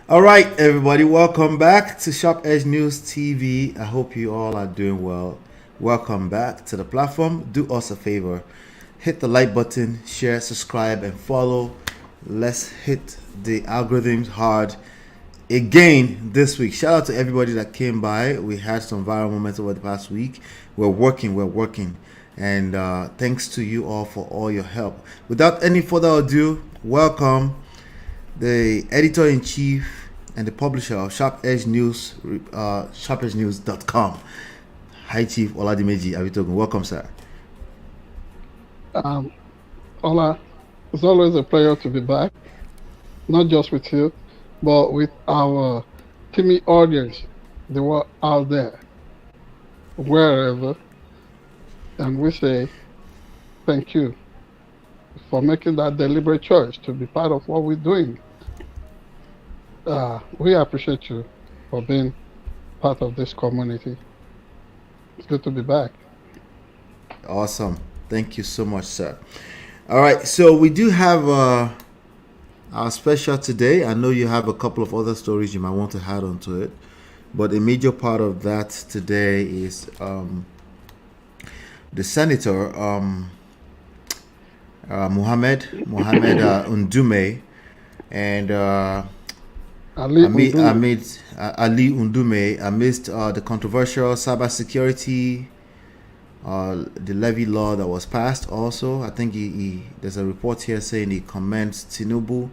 All right, everybody, welcome back to Sharp Edge News TV. I hope you all are doing well. Welcome back to the platform. Do us a favor, hit the like button, share, subscribe, and follow. Let's hit the algorithms hard again this week. Shout out to everybody that came by. We had some viral moments over the past week. We're working. And thanks to you all for all your help. Without any further ado, welcome the editor-in-chief and the publisher of Sharp Edge News, SharpEdgeNews.com. Hi, Chief Oladimeji Abitogun. Welcome, sir. Ola, it's always a pleasure to be back, not just with you, but with our teamy audience, the world out there, wherever. And we say thank you for making that deliberate choice to be part of what we're doing. We appreciate you for being part of this community. It's good to be back. Awesome. Thank you so much, sir. All right, so we do have our special today. I know you have a couple of other stories you might want to add onto it, but a major part of that today is the senator Mohammed Ndume and Ali Ndume amidst the controversial cybersecurity the levy law that was passed. Also, I think there's a report here saying he commends Tinubu.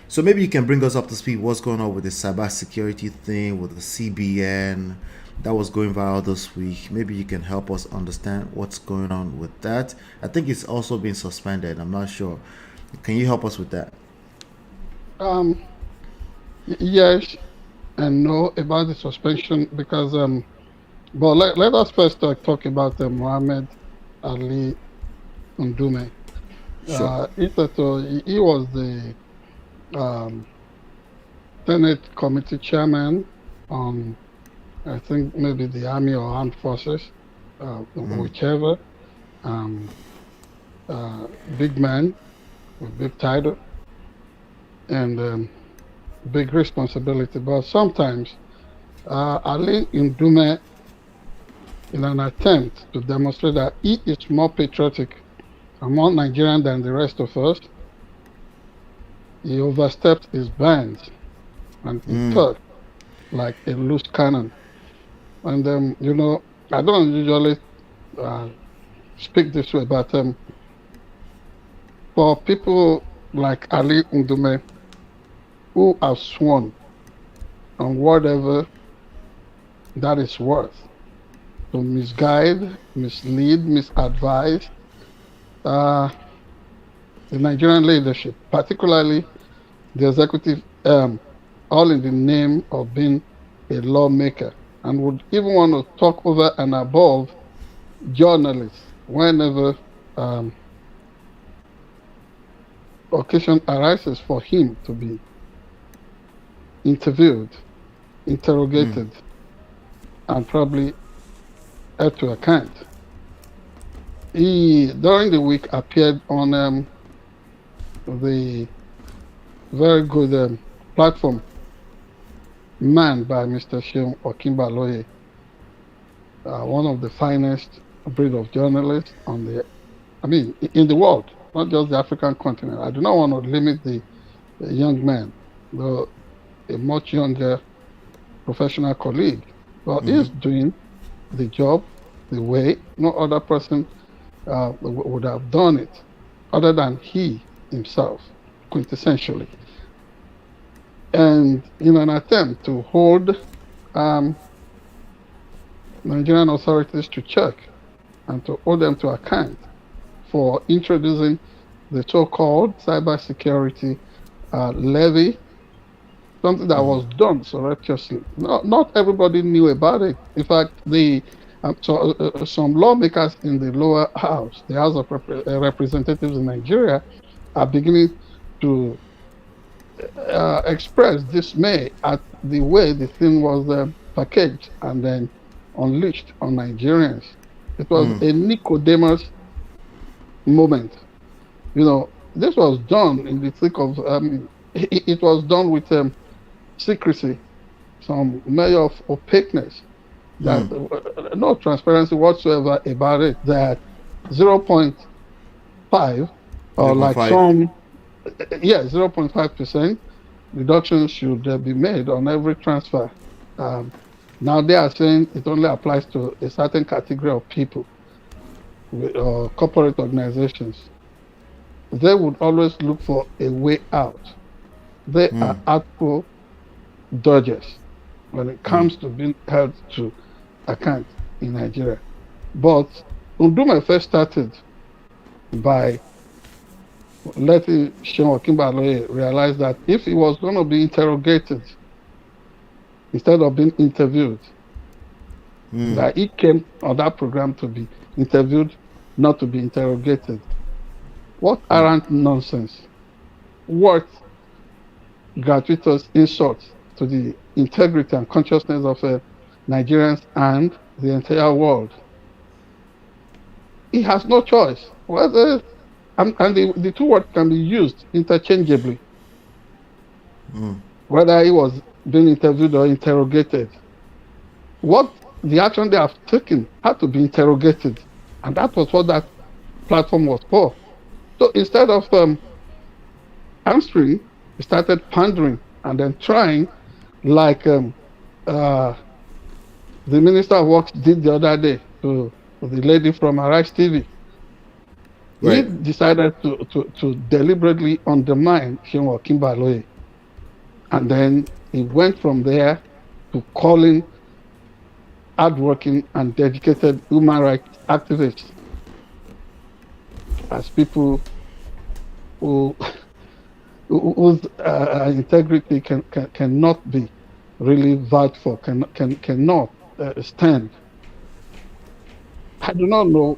So maybe you can bring us up to speed what's going on with the cybersecurity thing with the CBN that was going viral this week. Maybe you can help us understand what's going on with that. I think it's also been suspended. I'm not sure. Can you help us with that? Yes and no about the suspension because but let us first talk about Mohammed Ali Ndume. Sure. He was the Senate committee chairman on, I think, maybe the Army or Armed Forces, whichever. Big man with big title and big responsibility. But sometimes Ali Ndume, in an attempt to demonstrate that he is more patriotic and more Nigerian than the rest of us, he overstepped his bounds and he talked like a loose cannon. And I don't usually speak this way, but for people like Ali Ndume who have sworn on whatever that is worth to misguide, mislead, misadvise the Nigerian leadership, particularly the executive, all in the name of being a lawmaker, and would even want to talk over and above journalists whenever occasion arises for him to be interviewed, interrogated, and probably held to account. He, during the week, appeared on the very good platform manned by Mr. Sheung Okinbaloye, one of the finest breed of journalists in the world, not just the African continent. I do not want to limit the young man, though a much younger professional colleague. But he's doing the job the way no other person would have done it, other than he himself, quintessentially. And in an attempt to hold Nigerian authorities to check and to hold them to account for introducing the so-called cybersecurity levy, something that was done surreptitiously. Not everybody knew about it. In fact, some lawmakers in the lower house, the House of Representatives in Nigeria, are beginning to express dismay at the way the thing was packaged and then unleashed on Nigerians. It was a Nicodemus moment. This was done in the thick of, it was done with secrecy, some measure of opaqueness, that no transparency whatsoever about it, that 0.5 or like 0.5. some, 0.5% reduction should be made on every transfer. Now they are saying it only applies to a certain category of people or corporate organizations. They would always look for a way out. They are artful dodgers when it comes to being held to account in Nigeria. But Ndume first started by letting Seun Okinbaloye realize that if he was going to be interrogated instead of being interviewed, that he came on that program to be interviewed, not to be interrogated. What arrant nonsense. What gratuitous insults to the integrity and consciousness of Nigerians and the entire world. He has no choice. Whether and the two words can be used interchangeably. Whether he was being interviewed or interrogated. What the action they have taken had to be interrogated. And that was what that platform was for. So instead of answering, he started pandering and then trying, like the Minister of Works did the other day to the lady from Arise TV. Right. He decided to deliberately undermine Seun Okinbaloye. And then he went from there to calling hardworking and dedicated human rights activists as people whose integrity cannot be really vouched for, cannot stand. I do not know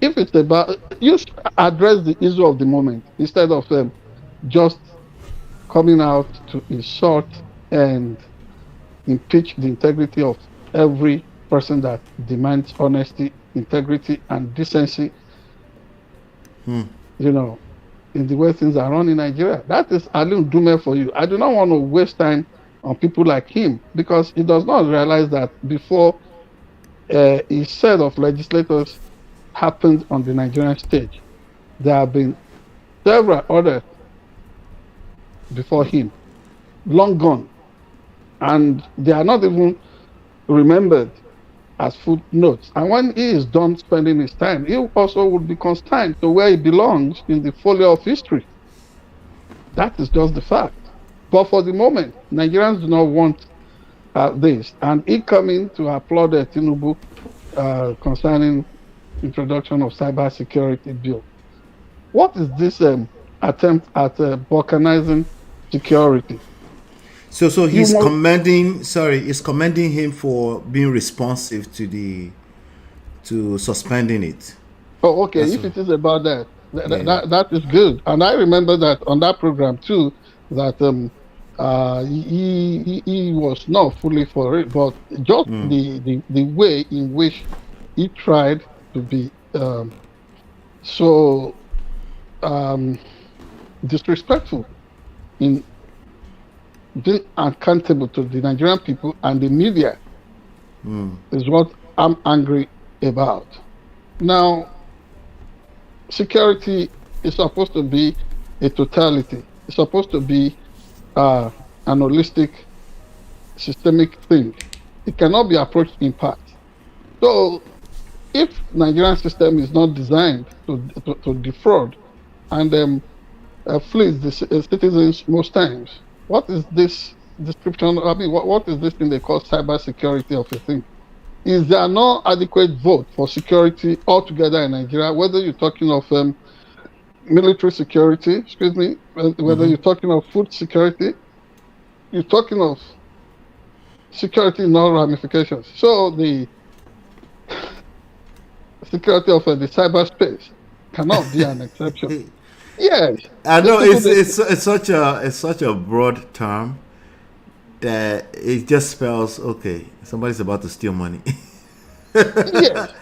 if it's about, you address the issue of the moment instead of just coming out to insult and impeach the integrity of every person that demands honesty, integrity, and decency. You know, in the way things are run in Nigeria. That is Ali Ndume for you. I do not want to waste time on people like him because he does not realize that before a set of legislators happened on the Nigerian stage, there have been several others before him, long gone, and they are not even remembered as footnotes. And when he is done spending his time, he also would be consigned to where he belongs in the folio of history. That is just the fact. But for the moment, Nigerians do not want this. And he coming to applaud Tinubu concerning introduction of cybersecurity bill. What is this attempt at balkanizing security? So he's commending him for being responsive to suspending it. Oh, okay. If it is about that, that is good. And I remember that on that program too, that he was not fully for it, but just the way in which he tried to be so disrespectful in being accountable to the Nigerian people and the media is what I'm angry about. Now, security is supposed to be a totality. It's supposed to be an holistic, systemic thing. It cannot be approached in parts. So, if Nigerian system is not designed to defraud and fleece the citizens most times, what is this description? I mean, what is this thing they call cybersecurity of a thing? Is there no adequate vote for security altogether in Nigeria? Whether you're talking of military security, whether you're talking of food security, you're talking of security in all ramifications. So the security of the cyberspace cannot be an exception. Yes, I know it's such a broad term that it just spells somebody's about to steal money. Yes.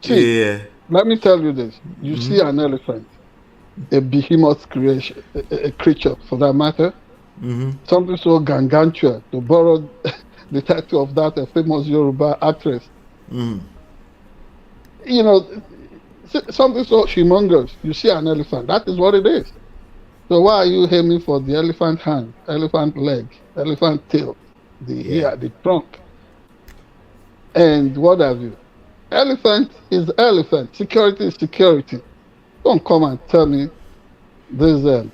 See, let me tell you this: see an elephant, a behemoth creation, a creature for that matter, Something so gargantua, to borrow the title of that famous Yoruba actress. You know, something so humongous. You see an elephant, that is what it is. So why are you aiming for the elephant hand, elephant leg, elephant tail, the ear, the trunk, and what have you? Elephant is elephant. Security is security. Don't come and tell me this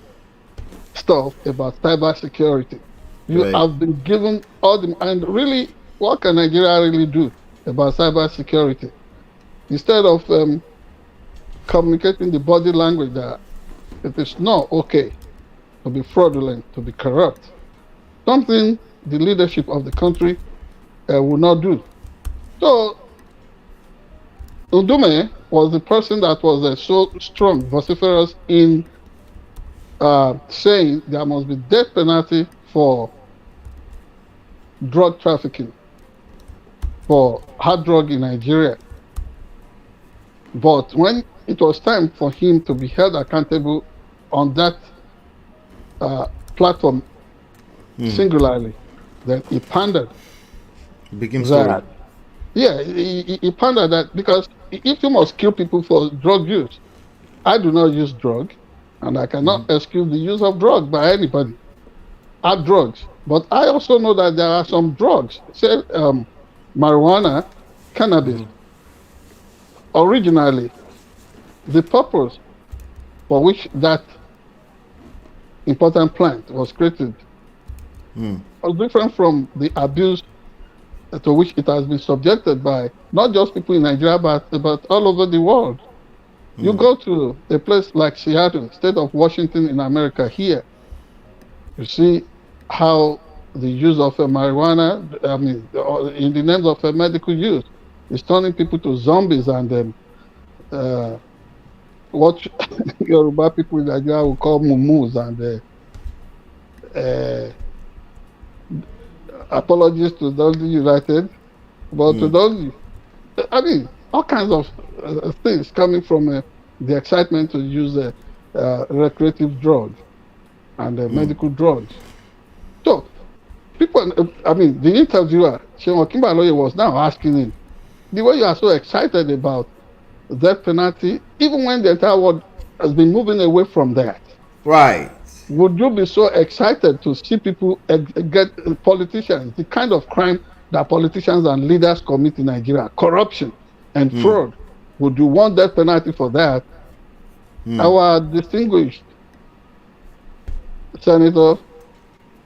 stuff about cybersecurity. You Right. have been given all the, and really, what can Nigeria really do about cybersecurity? Instead of communicating the body language that it is not okay to be fraudulent, to be corrupt, something the leadership of the country will not do. So Ndume was the person that was so strong, vociferous in saying there must be death penalty for drug trafficking, for hard drug in Nigeria. But when it was time for him to be held accountable on that platform singularly, then he pandered. Begin story. Yeah, he pondered that because if you must kill people for drug use, I do not use drug, and I cannot excuse the use of drug by anybody. Hard drugs, but I also know that there are some drugs, say marijuana, cannabis. Originally, the purpose for which that important plant was created was different from the abuse to which it has been subjected by not just people in Nigeria, but all over the world. You go to a place like Seattle, state of Washington in America here, you see how the use of marijuana, I mean, in the names of medical use, is turning people to zombies, and what Yoruba people in Nigeria will call mumus, and apologies to those united, but to those, I mean, all kinds of things coming from the excitement to use recreative drugs and medical drugs. So, people, I mean, the interviewer, Seun Okinbaloye, was now asking him, the way you are so excited about death penalty, even when the entire world has been moving away from that. Right. Would you be so excited to see people get politicians, the kind of crime that politicians and leaders commit in Nigeria, corruption and fraud? Would you want death penalty for that? Our distinguished senator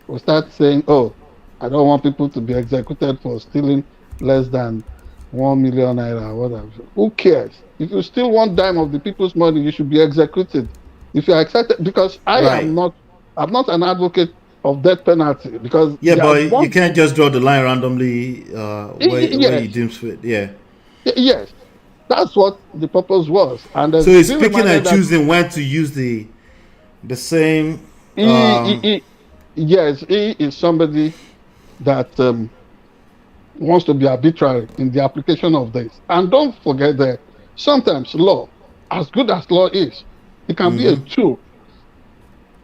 will start saying, oh, I don't want people to be executed for stealing less than 1 million naira, whatever. Who cares? If you still want dime of the people's money, you should be executed. If you are excited, because I'm not an advocate of death penalty, because but you can't just draw the line randomly where you deem fit. Yes, that's what the purpose was. And so he's picking and choosing when to use the same. Yes, he is somebody that wants to be arbitrary in the application of this. And don't forget that sometimes law, as good as law is, it can be a tool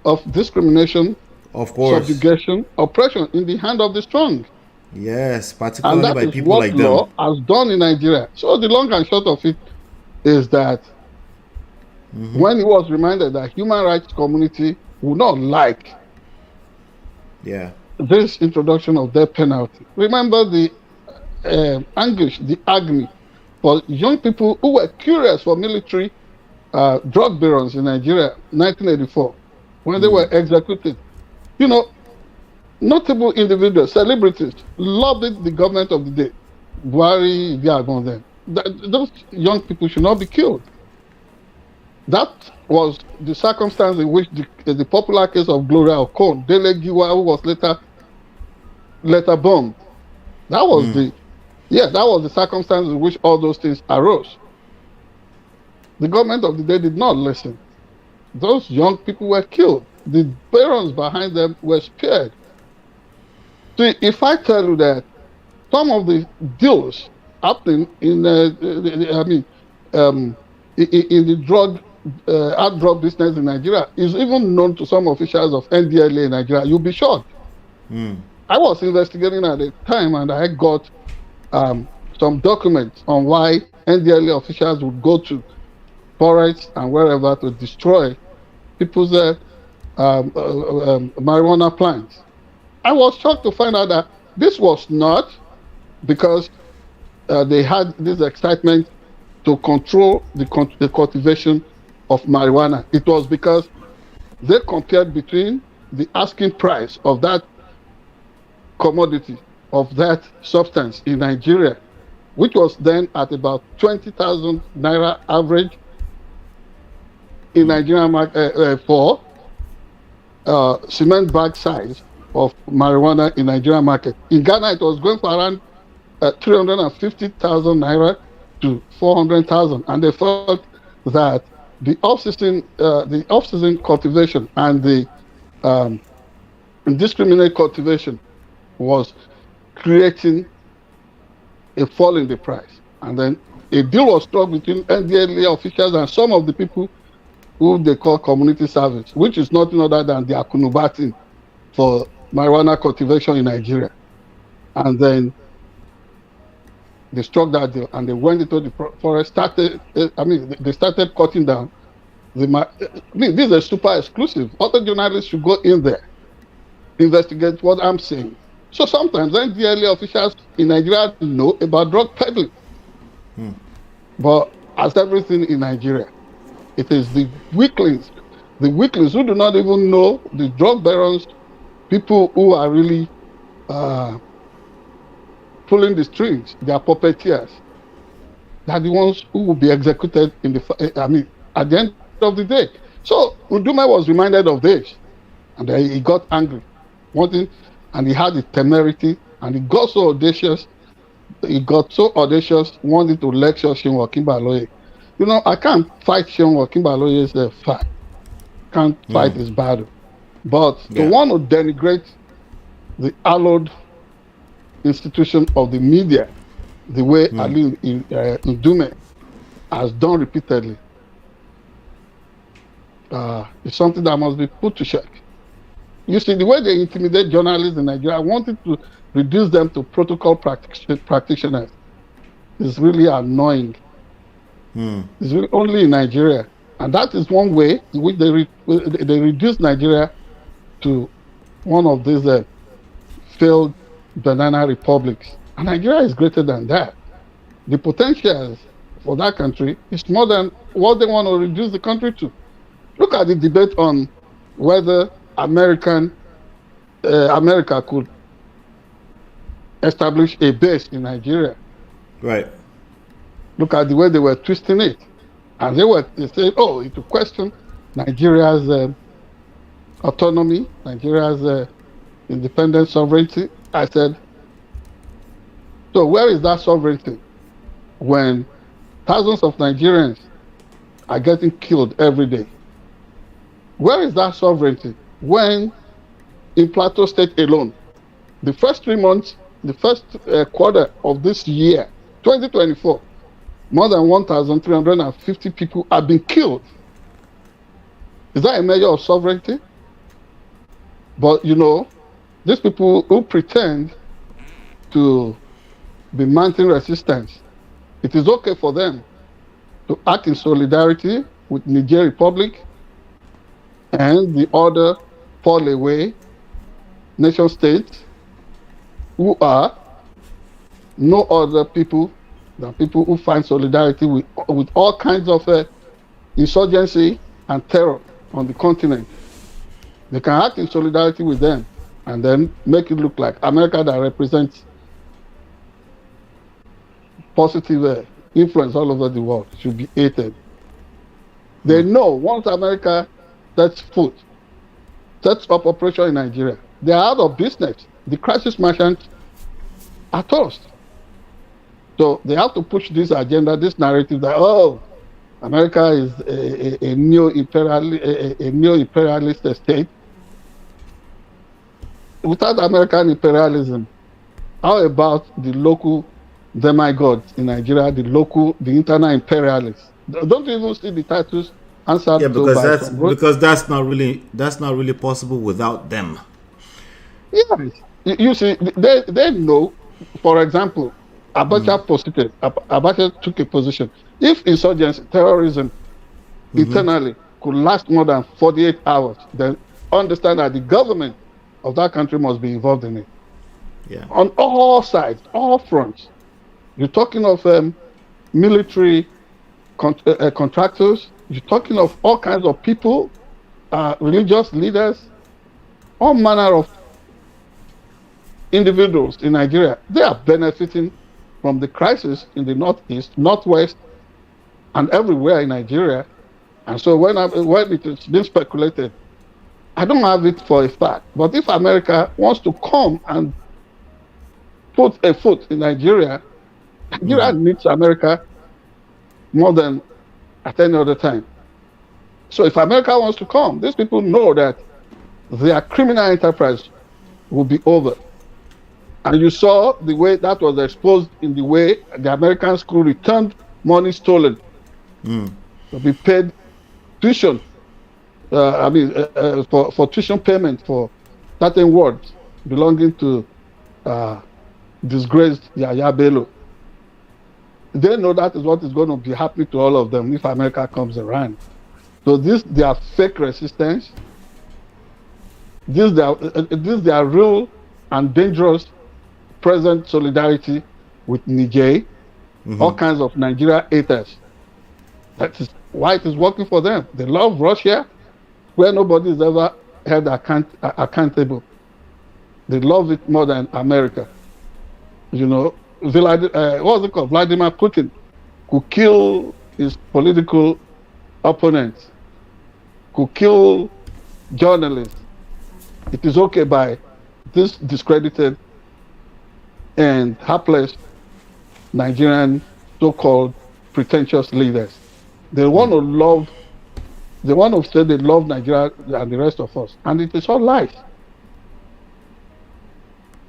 of discrimination, of course, subjugation, oppression in the hand of the strong. Yes, particularly by people like them. And that is what law has done in Nigeria. So the long and short of it is that when he was reminded that human rights community would not like this introduction of death penalty. Remember the anguish, the agony for young people who were curious for military drug barons in Nigeria, 1984, when they were executed. You know, notable individuals, celebrities, loved the government of the day. Buhari, then. Those young people should not be killed. That was the circumstance in which the popular case of Gloria Okon, Dele Giwa, who was later bombed. That was that was the circumstance in which all those things arose. The government of the day did not listen. Those young people were killed. The barons behind them were spared. So if I tell you that some of the deals happening in the drug hard drug business in Nigeria is even known to some officials of NDLA in Nigeria. You'll be shocked. I was investigating at the time, and I got some documents on why NDLA officials would go to forests and wherever to destroy people's marijuana plants. I was shocked to find out that this was not because they had this excitement to control the cultivation of marijuana. It was because they compared between the asking price of that commodity, of that substance in Nigeria, which was then at about 20,000 naira average in Nigeria market for cement bag size of marijuana in Nigeria market. In Ghana, it was going for around 350,000 naira to 400,000, and they thought that the off-season cultivation and the indiscriminate cultivation was creating a fall in the price. And then a deal was struck between NDLA officials and some of the people who they call community service, which is nothing other than the akunubatin for marijuana cultivation in Nigeria. And then they struck that deal and they went into the forest, they started cutting down. This is super exclusive. Other journalists should go in there, investigate what I'm saying. So sometimes NDLA officials in Nigeria know about drug peddling. But as everything in Nigeria, it is the weaklings who do not even know the drug barons, people who are really pulling the strings, they are puppeteers. They are the ones who will be executed at the end of the day. So Ndume was reminded of this, and then he got angry, and he had the temerity, and he got so audacious. Wanting to lecture Seun Okinbaloye. You know, I can't fight Seun Okinbaloye's fight. Can't fight his battle. But to want to denigrate the hallowed institution of the media, the way Ali Ndume has done repeatedly, is something that must be put to check. You see, the way they intimidate journalists in Nigeria, wanting to reduce them to protocol practitioners, is really annoying. It's really only in Nigeria. And that is one way in which they reduce Nigeria to one of these failed banana republics. And Nigeria is greater than that. The potential for that country is more than what they want to reduce the country to. Look at the debate on whether America could establish a base in Nigeria. Right. Look at the way they were twisting it. And they said, oh, it will question Nigeria's autonomy, Nigeria's independent sovereignty. I said, so where is that sovereignty when thousands of Nigerians are getting killed every day? Where is that sovereignty when in Plateau State alone, the first 3 months, the first quarter of this year, 2024, more than 1,350 people have been killed? Is that a measure of sovereignty? But you know, these people who pretend to be mounting resistance, it is okay for them to act in solidarity with Niger Republic and the other fall away nation states who are no other people than people who find solidarity with all kinds of insurgency and terror on the continent. They can act in solidarity with them and then make it look like America that represents positive influence all over the world should be hated. They know once America sets up operation in Nigeria, they are out of business. The crisis merchants are toast. So they have to push this agenda, this narrative that, oh, America is a neo-imperialist state. Without American imperialism, how about the local demigods in Nigeria, the internal imperialists? Don't you even see the titles answered Yeah, to by some road. because that's not really possible without them. Yes. You see, they know, for example, Mm. Abacha took a position. If insurgency, terrorism Mm-hmm. internally could last more than 48 hours, then understand that the government of that country must be involved in it. Yeah. On all sides, all fronts. You're talking of military contractors, you're talking of all kinds of people, religious leaders, all manner of individuals in Nigeria. They are benefiting from the crisis in the northeast, northwest, and everywhere in Nigeria. And so when it is being speculated, I don't have it for a fact. But if America wants to come and put a foot in Nigeria, Nigeria Mm. needs America more than at any other time. So if America wants to come, these people know that their criminal enterprise will be over. And you saw the way that was exposed in the way the Americans could return money stolen Mm. to be paid tuition. For tuition payment for certain wards belonging to uh, disgraced Yaya Bello. They know that is what is going to be happening to all of them if America comes around. So this their fake resistance, this their real and dangerous present solidarity with Niger, all Mm-hmm. kinds of Nigeria haters. That is why it is working for them. They love Russia, where nobody is ever held accountable. They love it more than America. You know, what's it called? Vladimir Putin could kill his political opponents, could kill journalists. It is okay by this discredited and hapless Nigerian so-called pretentious leaders. They want to love, they want to say they love Nigeria and the rest of us. And it is all lies.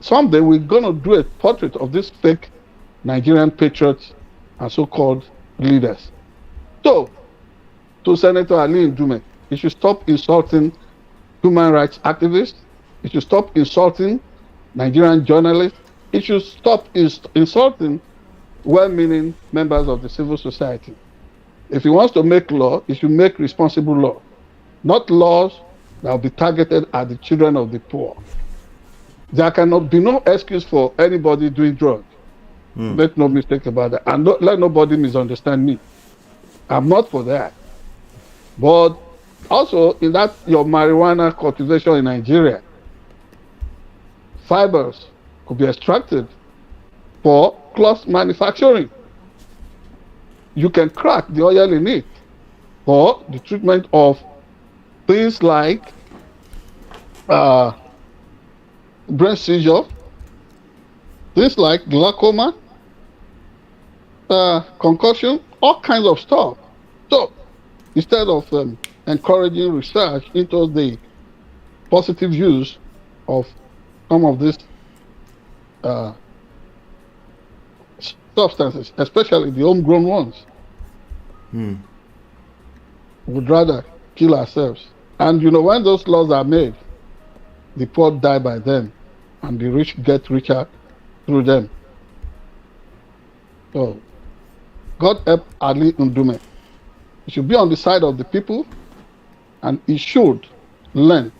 Someday we're going to do a portrait of these fake Nigerian patriots and so-called leaders. So, to Senator Ali Ndume, he should stop insulting human rights activists. He should stop insulting Nigerian journalists. He should stop insulting well-meaning members of the civil society. If he wants to make law, he should make responsible law, not laws that will be targeted at the children of the poor. There cannot be no excuse for anybody doing drugs. Make no mistake about that. And let nobody misunderstand me. I'm not for that. But also, in that your marijuana cultivation in Nigeria, fibers could be extracted for cloth manufacturing. You can crack the oil in it for the treatment of things like brain seizure, things like glaucoma, concussion, all kinds of stuff. So instead of encouraging research into the positive use of some of these substances, especially the homegrown ones, would rather kill ourselves. And you know, when those laws are made, the poor die by them, and the rich get richer through them. So, God help Ali Ndume. He should be on the side of the people, and he should learn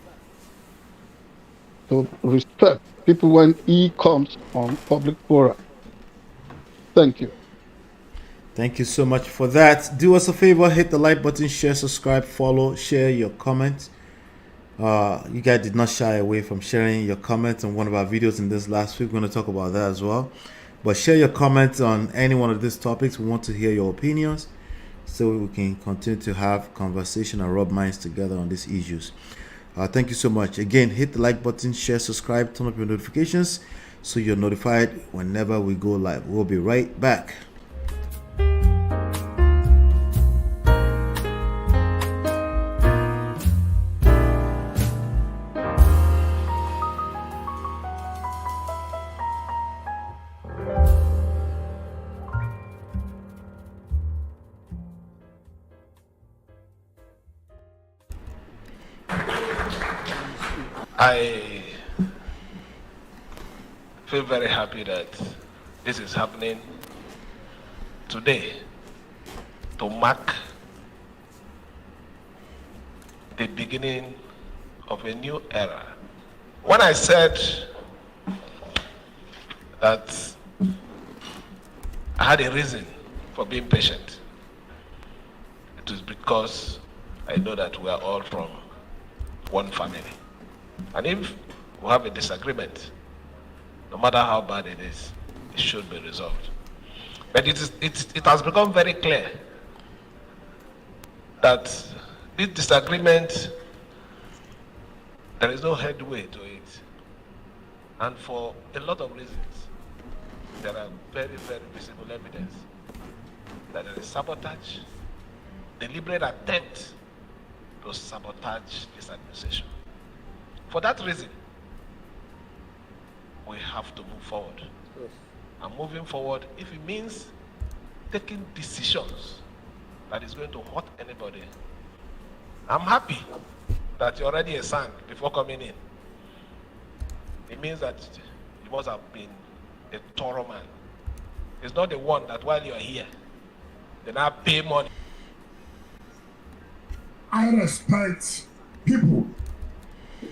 to respect people when he comes on public fora. Thank you. Thank you so much for that. Do us a favor, hit the like button, share, subscribe, follow, share your comments. You guys did not shy away from sharing your comments on one of our videos in this last week. We're going to talk about that as well. But share your comments on any one of these topics. We want to hear your opinions so we can continue to have conversation and rub minds together on these issues. Thank you so much. Again, hit the like button, share, subscribe, turn up your notifications so you're notified whenever we go live. We'll be right back. I feel very happy that this is happening today to mark the beginning of a new era. When I said that I had a reason for being patient, it is because I know that we are all from one family. And if we have a disagreement, no matter how bad it is, it should be resolved. But it has become very clear that this disagreement, there is no headway to it. And for a lot of reasons, there are very, very visible evidence that there is sabotage, deliberate attempt to sabotage this administration. For that reason, we have to move forward. Yes. And moving forward, if it means taking decisions that is going to hurt anybody, I'm happy that you're already a sang before coming in. It means that you must have been a thorough man. It's not the one that while you're here, they now pay money. I respect people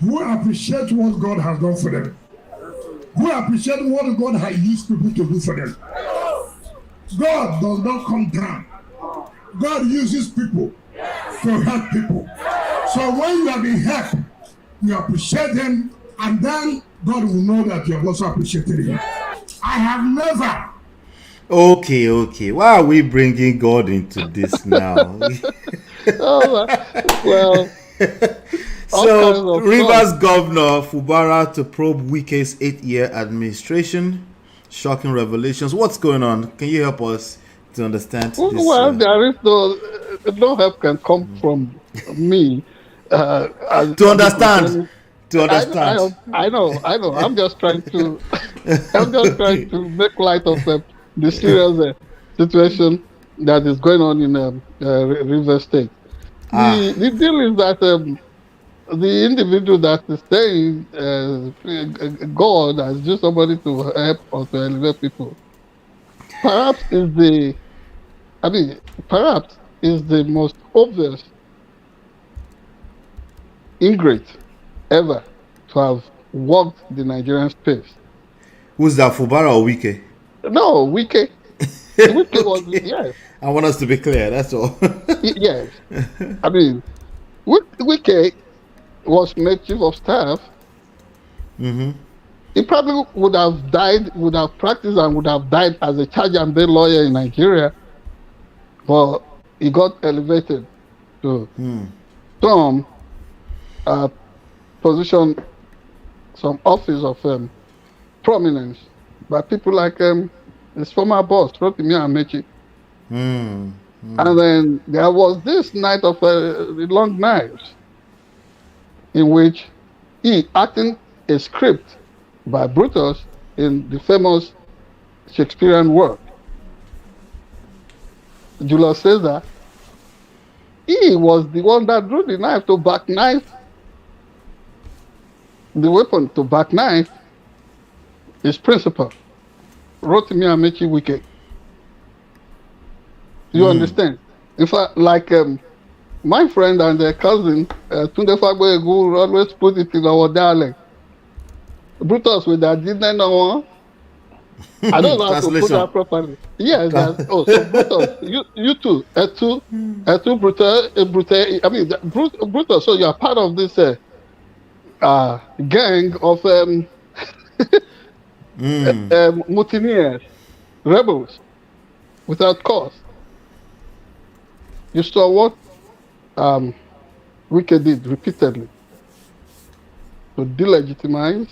who appreciate what God has done for them, who appreciate what God has used people to do for them. God does not come down. God uses people to help people. So when you have been helped, you appreciate them, and then God will know that you have also appreciated him. I have never. Okay. Why are we bringing God into this now? Oh, well. So, Rivers Governor Fubara to probe Wike's 8-year administration. Shocking revelations. What's going on? Can you help us to understand this? Well, there is no help can come from me. To understand. I know. I'm just trying to make light of the serious situation that is going on in River State. The deal is that the individual that is saying God has used somebody to help or to elevate people, perhaps is the most obvious ingrate ever to have walked the Nigerian space. Who's that, Fubara or Wike? No, Wike. Wike was, yes. I want us to be clear, that's all. Yes. I mean, Wike was made chief of staff. Mm-hmm. He probably would have practiced and would have died as a charge and bail lawyer in Nigeria, but he got elevated to some position, some office of prominence by people like his former boss, Rotimi Amechi. And then there was this night of the long knives, in which he, acting a script by Brutus in the famous Shakespearean work, Julius Caesar, he was the one that drew the knife to backknife, the weapon to backknife his principal, Rotimi Amechi Wike. You understand? In fact, like my friend and their cousin, Tunde Fagboegu, always put it in our dialect. Brutus with that didn't know. I don't know how to put that properly. Yes, so Brutus, you too, Brutus. I mean, Brutus. So you are part of this gang of mutineers, rebels, without cause. You saw what Wike did repeatedly to delegitimize,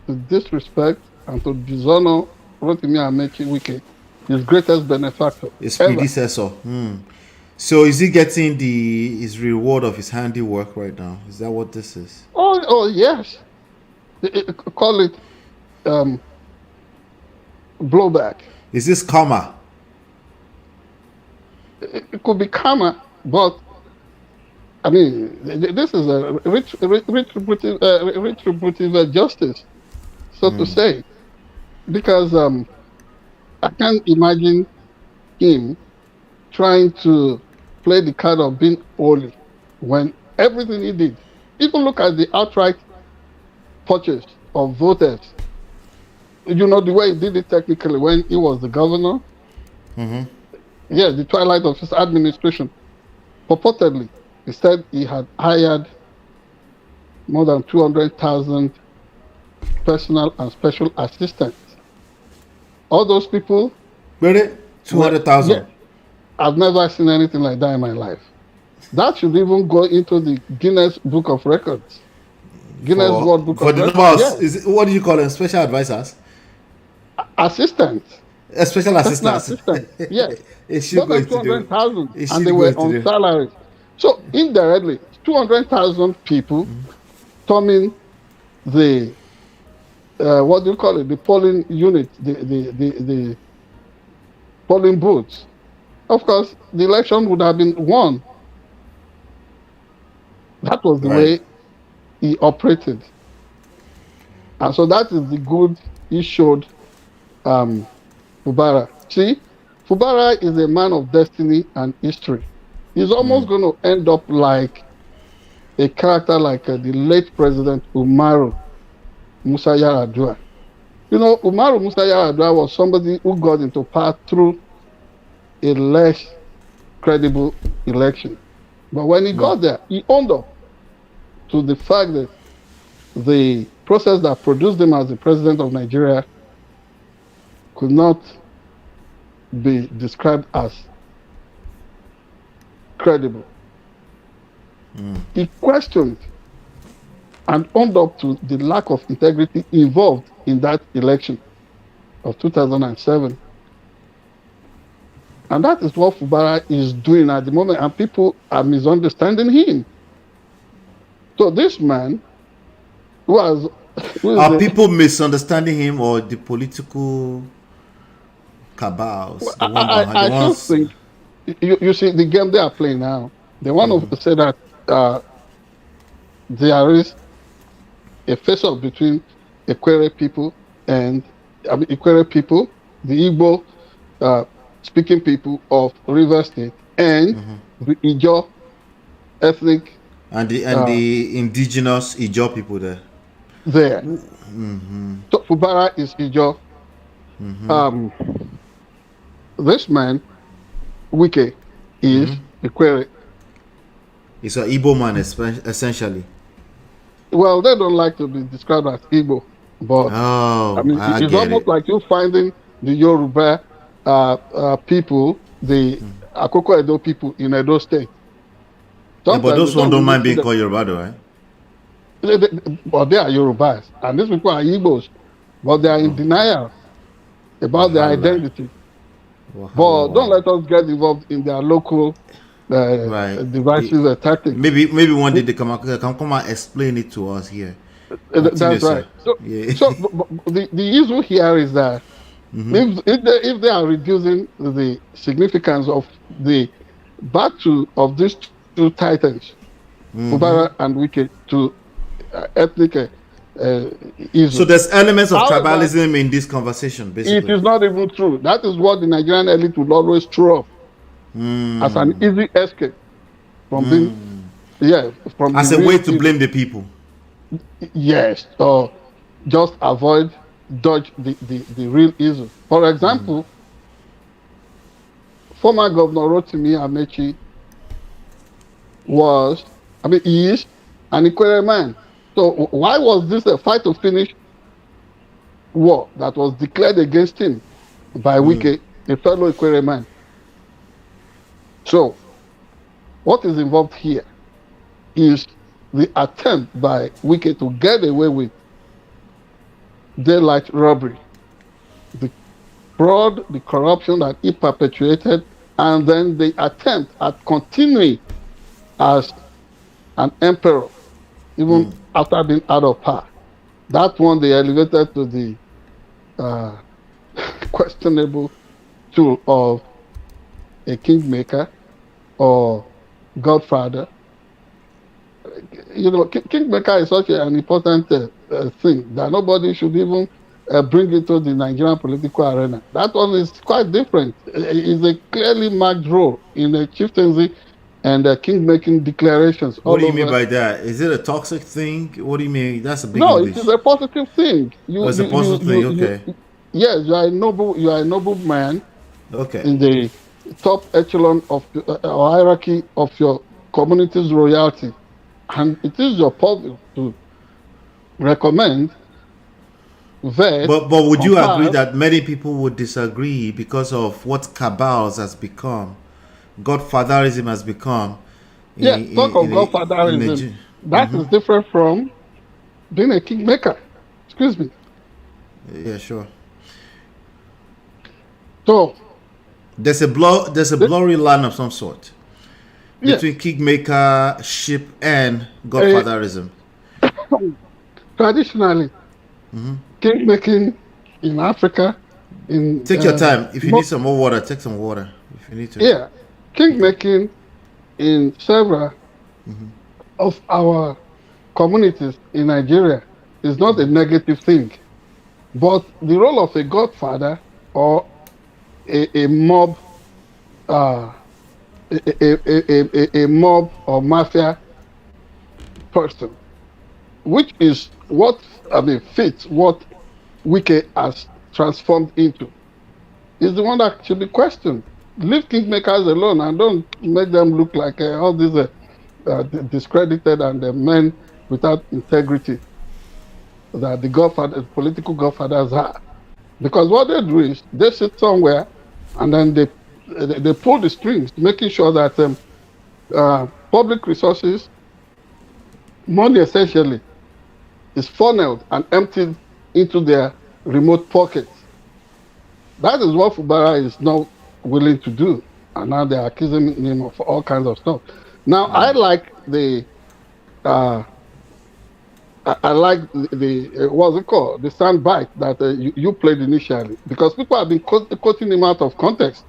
to disrespect, and to dishonor Rotimi Amechi Wike, his greatest benefactor. His predecessor. So is he getting his reward of his handiwork right now? Is that what this is? Oh yes. Call it blowback. Is this karma? It could be karma, but I mean, this is a retributive justice, so to say, because I can't imagine him trying to play the card of being holy when everything he did, even look at the outright purchase of voters. You know, the way he did it technically when he was the governor. Yeah, the twilight of his administration. Purportedly, he said he had hired more than 200,000 personal and special assistants. All those people. Really? 200,000? Yeah, I've never seen anything like that in my life. That should even go into the Guinness Book of Records. Guinness World Book for of the Records. numbers, what do you call them? Special advisors? Assistants. Special assistants. Yes. It should go into 200,000, and they were on salary. So indirectly, 200,000 people storming the what do you call it? The polling unit, the polling booths. Of course, the election would have been won. That was the way he operated, and so that is the good he showed Fubara. See, Fubara is a man of destiny and history. He's almost going to end up like a character like the late President Umaru Musa Yar'Adua. You know, Umaru Musa Yar'Adua was somebody who got into power through a less credible election. But when he got there, he owned up to the fact that the process that produced him as the president of Nigeria could not be described as credible. He questioned and owned up to the lack of integrity involved in that election of 2007. And that is what Fubara is doing at the moment, and people are misunderstanding him. So this man are people misunderstanding him, or the political cabals? Well, I just think, you see, the game they are playing now, they want to say that there is a face-off between Ekwere people and Ekwere people, the Igbo speaking people of River State, and the Ijaw ethnic and the indigenous Ijaw people there. So Fubara is Ijaw. This man, Wike, is Ekwere. He's an Igbo man, essentially. Well, they don't like to be described as Igbo, but I mean, it's almost like you finding the Yoruba people, the Akoko Edo people in Edo State. Yeah, but those ones don't mind being called Yoruba, though, right? But they are Yorubas, and these people are Igbos, but they are in denial about their identity. But don't let us get involved in their local divisive tactics. Maybe one day they come and explain it to us here. That's right. So the issue here is that if they are reducing the significance of the battle of these two titans, Fubara and Wike, to ethnic issues. So there's elements of tribalism in this conversation, basically. It is not even true. That is what the Nigerian elite would always throw up as an easy escape from being, from as a way to blame the people. Yes, or just dodge the real issue. For example, former Governor Rotimi Amechi is an Ekwere man. So why was this a fight to finish war that was declared against him by Wike, a fellow Ekwere man? So what is involved here is the attempt by Wike to get away with daylight robbery, the fraud, the corruption that he perpetuated, and then the attempt at continuing as an emperor, even after being out of power. That one they elevated to the questionable tool of a kingmaker or godfather Kingmaker is such an important thing that nobody should even bring into the Nigerian political arena. That one is quite different. It's a clearly marked role in the chieftaincy and king-making declarations What do all you mean over. by that? Is it a toxic thing? What do you mean? That's a big No, it is English. a positive thing. Oh, it's a positive thing. Okay. Yes, you are a noble man Okay. in the top echelon of or hierarchy of your community's royalty, and it is your purview to recommend, vet, But would you agree compile. that many people would disagree because of what cabals has become, godfatherism has become Yes, talk of in godfatherism. a That is different from being a kingmaker. Excuse me. yeah, sure. So, There's a blurry line of some sort yes, between kingmakership and godfatherism. traditionally, kingmaking in Africa, in Take your time. If you mo- need some more water, take some water. If you need to. yeah, kingmaking in several of our communities in Nigeria is not a negative thing, but the role of a godfather or a mob, uh, a mob or mafia person, which is what fits what Wike has transformed into, is the one that should be questioned. Leave kingmakers alone and don't make them look like all these discredited and men without integrity that the political godfathers are. Because what they do is they sit somewhere and then they pull the strings, making sure that public resources, money essentially, is funneled and emptied into their remote pockets. That is what Fubara is not willing to do. And now they're accusing him of all kinds of stuff. Now, I like the I like the what's it called? The soundbite that you played initially, because people have been quoting him out of context.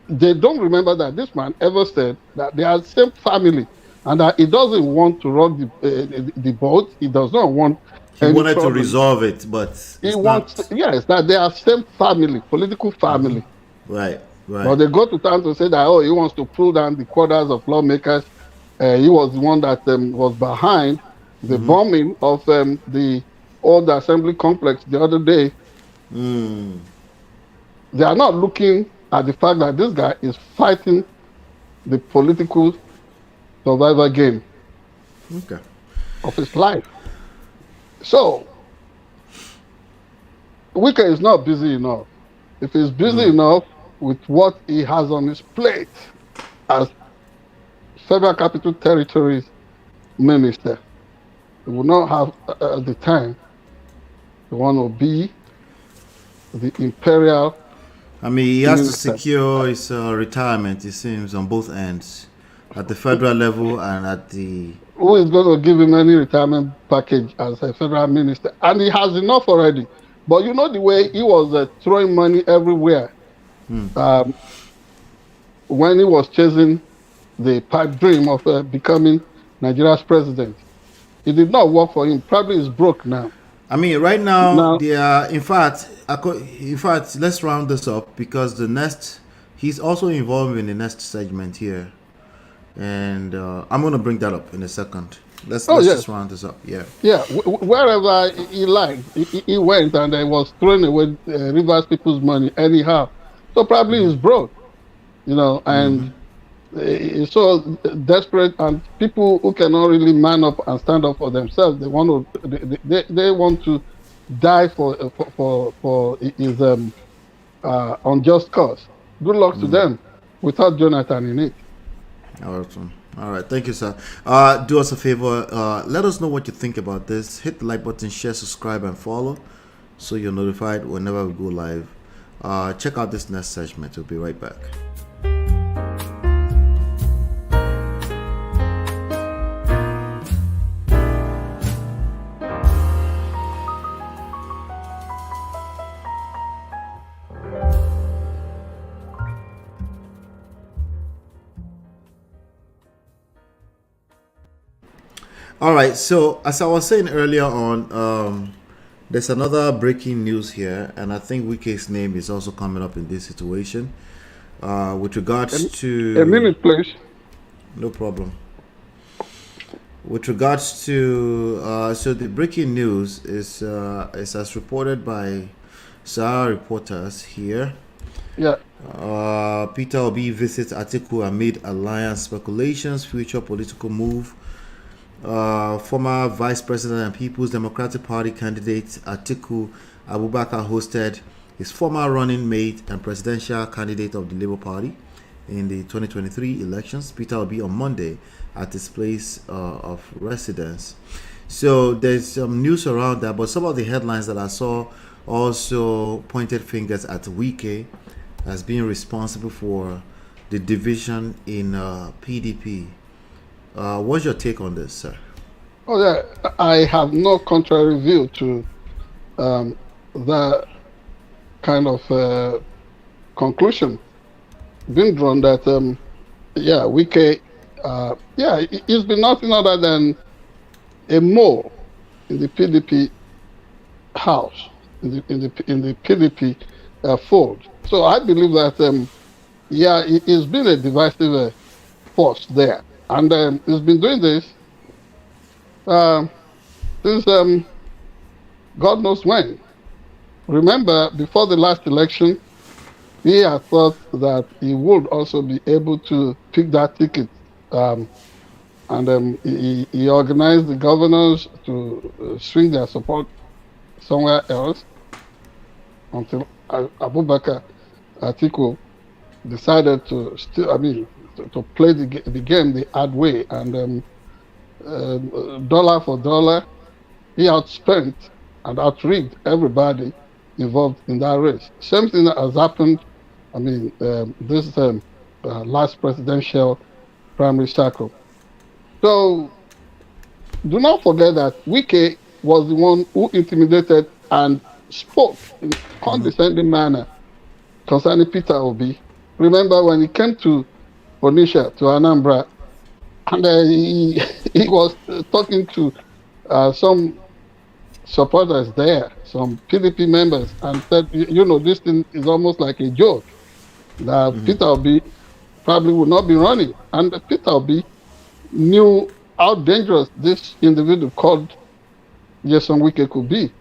They don't remember that this man ever said that they are the same family and that he doesn't want to rock the boat. He does not want He any wanted to problem. resolve it, but He it's wants, not. yes, that they are same family, political family. Right. But Right. they go to town to say that, oh, he wants to pull down the quarters of lawmakers. He was the one that was behind the bombing of the old assembly complex the other day. They are not looking at the fact that this guy is fighting the political survivor game Okay. of his life. So, Wike is not busy enough. If he's busy enough with what he has on his plate as Federal Capital Territories minister, he will not have the time to want to be the imperial I mean, he has to minister. secure his retirement, it seems, on both ends, at the federal level and at the. Who is going to give him any retirement package as a federal minister? And he has enough already. But you know the way he was throwing money everywhere when he was chasing the pipe dream of becoming Nigeria's president. It did not work for him. Probably he's broke now. I mean, right now, Now, they are. In fact, let's round this up because the next, he's also involved in the next segment here, and I'm gonna bring that up in a second. Let's yes. just round this up. Yeah. Yeah, wherever he liked, he went and was throwing away Rivers people's money anyhow. So probably he's broke, and he's so desperate, and people who cannot really man up and stand up for themselves, they want to die for his unjust cause. Good luck to them without Jonathan in it. Awesome. All right, thank you, sir. Do us a favor. Let us know what you think about this. Hit the like button, share, subscribe, and follow, so you're notified whenever we go live. Check out this next segment. We'll be right back. All right. So as I was saying earlier on, there's another breaking news here, and I think Wike's name is also coming up in this situation. With regards A to minute, please. no problem. With regards to so the breaking news is as reported by Sahara reporters here. Yeah. Peter Obi visits Atiku amid alliance speculations, future political move. Former Vice President and People's Democratic Party candidate Atiku Abubakar hosted his former running mate and presidential candidate of the Labour Party in the 2023 elections, Peter Obi, on Monday at his place of residence. So there's some news around that, but some of the headlines that I saw also pointed fingers at Wike as being responsible for the division in PDP. What's your take on this, sir? Oh, yeah. I have no contrary view to the kind of conclusion being drawn that, Wike, he's been nothing other than a mole in the PDP house, in the PDP fold. So I believe that, he's been a divisive force there. And he's been doing this since God knows when. Remember, before the last election, he had thought that he would also be able to pick that ticket. And he organized the governors to swing their support somewhere else until Abubakar Atiku decided to to play the game the hard way, and dollar for dollar, he outspent and outrigged everybody involved in that race. Same thing that has happened. This last presidential primary cycle. So do not forget that Wike was the one who intimidated and spoke in condescending manner concerning Peter Obi. Remember when he came to Onitsha, to Anambra, and he was talking to some supporters there, some PDP members, and said, this thing is almost like a joke, that Peter Obi probably would not be running. And Peter Obi knew how dangerous this individual called Jason Wike could be.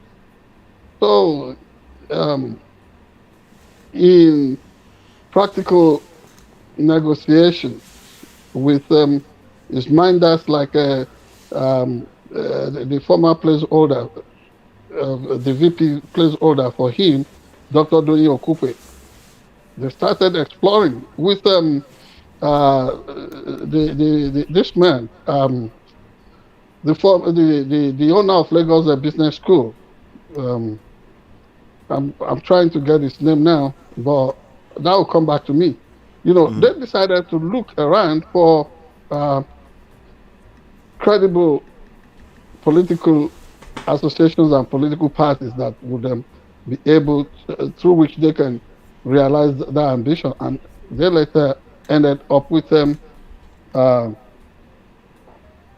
So, in practical negotiation with his minders like the former placeholder, the VP placeholder for him, Dr. Ndume Okupe, they started exploring with this man, the owner of Lagos Business School. I'm trying to get his name now, but that will come back to me. They decided to look around for credible political associations and political parties that would be able to, through which they can realize their ambition, and they later ended up with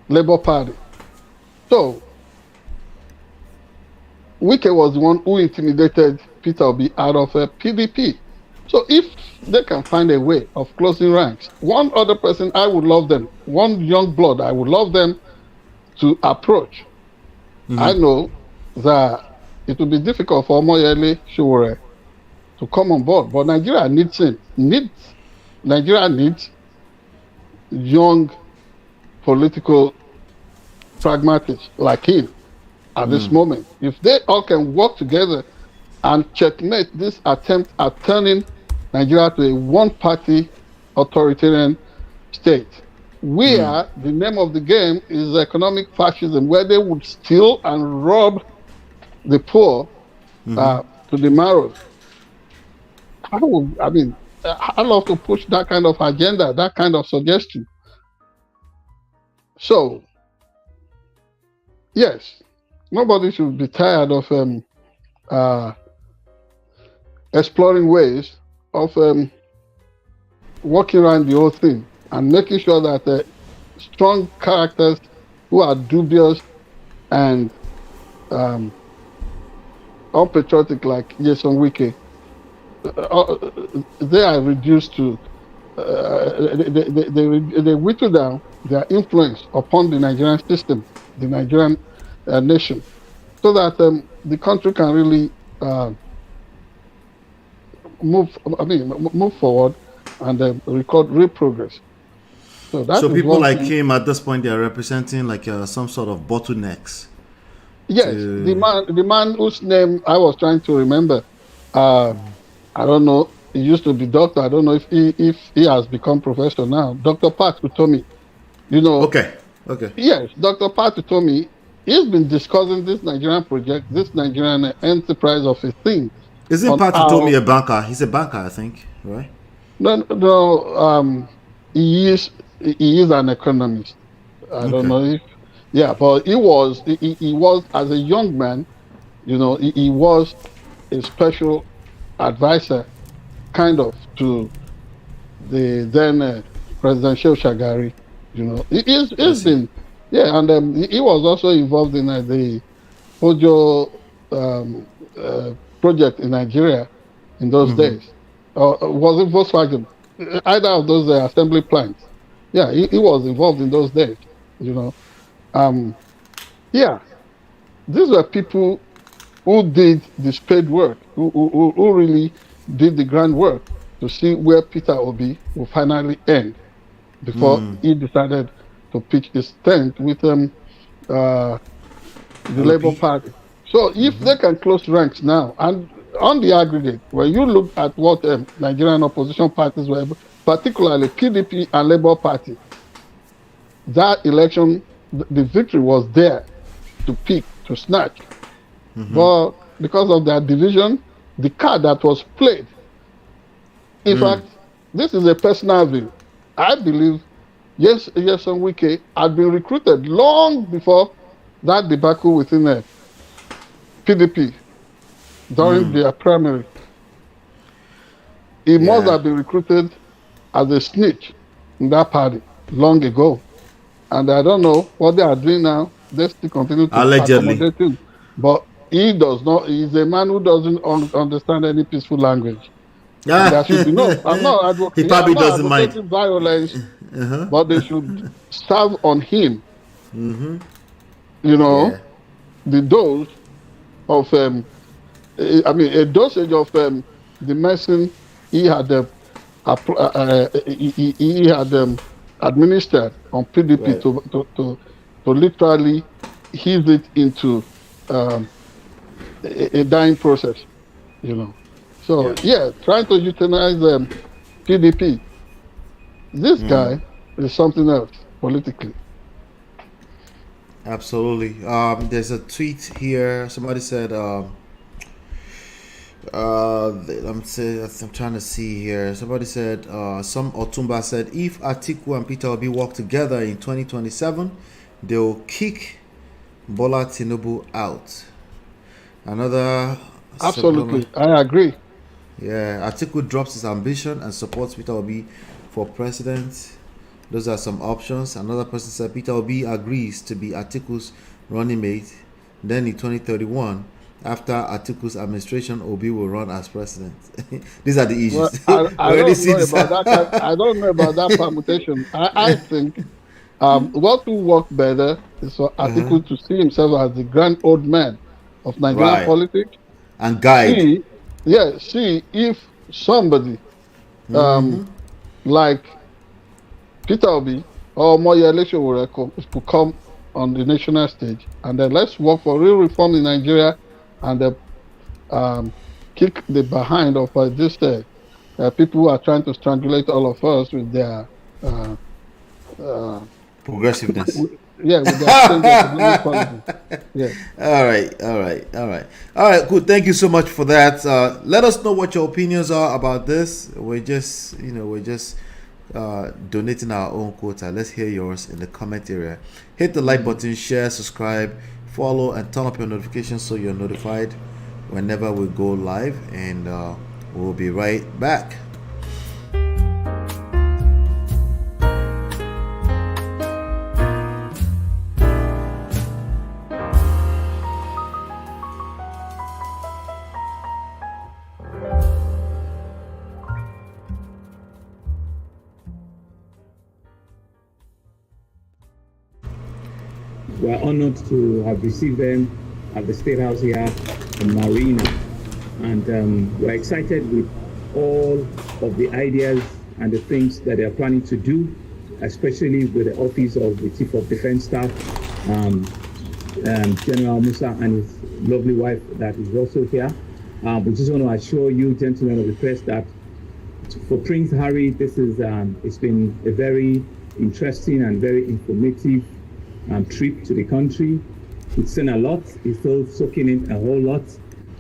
Labour Party. So Wike was the one who intimidated Peter Obi out of PDP. So if they can find a way of closing ranks, one other person, I would love them, one young blood, I would love them to approach. I know that it will be difficult for Omoyele Sowore to come on board, but Nigeria needs him. Nigeria needs young political pragmatists like him at this moment. If they all can work together and checkmate this attempt at turning Nigeria to a one-party authoritarian state, where the name of the game is economic fascism, where they would steal and rob the poor to the marrow. I love to push that kind of agenda, that kind of suggestion. So, yes, nobody should be tired of exploring ways of working around the whole thing and making sure that strong characters who are dubious and unpatriotic like Jason Wike, they are reduced to they whittle down their influence upon the Nigerian system, the Nigerian nation, so that the country can really move forward and record real progress. So people like him at this point, they are representing like some sort of bottlenecks. Yes, the man whose name I was trying to remember, I don't know. He used to be doctor. I don't know if he has become professor now. Dr. Pat Utomi, Okay. Yes, Dr. Pat Utomi. He's been discussing this Nigerian project, this Nigerian enterprise of a thing. Isn't Pat Utomi a banker? He's a banker, I think, right? No. He is an economist. I don't know if. Yeah, but he was as a young man, he was a special advisor, kind of, to the then President Shagari. He's been, and he was also involved in the Ojo project in Nigeria in those days. Was it Volkswagen? Either of those assembly plants. Yeah, he was involved in those days. These were people who did the spade work, who really did the groundwork to see where Peter Obi will finally end before he decided to pitch his tent with the Labour Party. So if they can close ranks now, and on the aggregate, when you look at what Nigerian opposition parties were, particularly PDP and Labour Party, that election, the victory was there to pick, to snatch. But because of their division, the card that was played. In fact, this is a personal view. I believe, Jason Wike had been recruited long before that debacle within the PDP during their primary. He must have been recruited as a snitch in that party long ago. And I don't know what they are doing now. They still continue to accommodate him. But he does not. He's a man who doesn't understand any peaceful language. There should be I'm not advocating. He probably doesn't mind violence, but they should serve on him. The dose of a dosage of the medicine he had administered on PDP to literally ease it into a dying process, So trying to utilize PDP. This guy is something else politically. Absolutely. There's a tweet here. Somebody said, I'm trying to see here. Somebody said, some Otumba said, if Atiku and Peter Obi work together in 2027, they will kick Bola Tinubu out. Another. Absolutely, I agree. Yeah, Atiku drops his ambition and supports Peter Obi for president. Those are some options. Another person said Peter Obi agrees to be Atiku's running mate. Then in 2031, after Atiku's administration, Obi will run as president. These are the issues. Well, I don't know about that permutation. I think what will work better is for Atiku to see himself as the grand old man of Nigerian politics and guide. See if somebody like Peter Obi or Moya election will come on the national stage, and then let's work for real reform in Nigeria, and kick the behind of this people who are trying to strangulate all of us with their progressiveness. With their policy. Yeah. All right. Good. Thank you so much for that. Let us know what your opinions are about this. We're just donating our own quota. Let's hear yours in the comment area. Hit the like button, share, subscribe, follow, and turn up your notifications so you're notified whenever we go live. And we'll be right back. We're honored to have received them at the State House here in Marina. And we're excited with all of the ideas and the things that they're planning to do, especially with the Office of the Chief of Defense Staff, General Musa and his lovely wife that is also here. We just want to assure you, gentlemen of the press, that for Prince Harry, this is it's been a very interesting and very informative trip to the country. He's seen a lot. He's still soaking in a whole lot.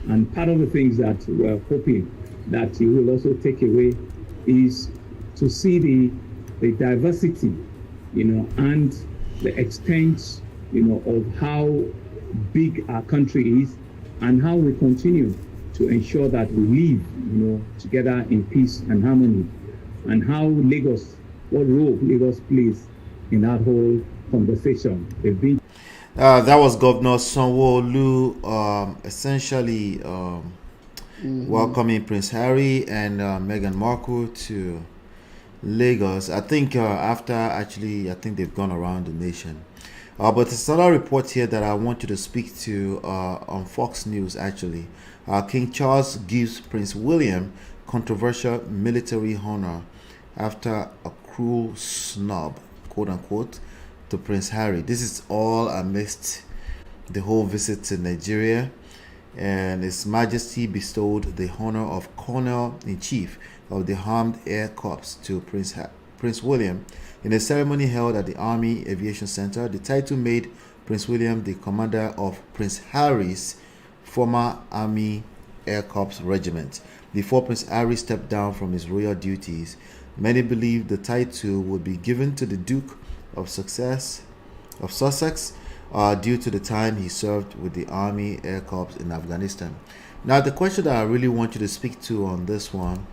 And part of the things that we're hoping that he will also take away is to see the diversity, and the extent, of how big our country is and how we continue to ensure that we live, together in peace and harmony, and how what role Lagos plays in that whole conversation. That was Governor Sanwo-Olu essentially welcoming Prince Harry and Meghan Markle to Lagos. I think I think they've gone around the nation. But there's another report here that I want you to speak to on Fox News, actually. King Charles gives Prince William controversial military honor after a cruel snub, quote unquote, to Prince Harry. This is all amidst the whole visit to Nigeria, and His Majesty bestowed the honor of Colonel-in-Chief of the Armed Air Corps to Prince William in a ceremony held at the Army Aviation Center. The title made Prince William the commander of Prince Harry's former Army Air Corps regiment. Before Prince Harry stepped down from his royal duties, many believed the title would be given to the Duke of Sussex due to the time he served with the Army Air Corps in Afghanistan. Now, the question that I really want you to speak to on this one,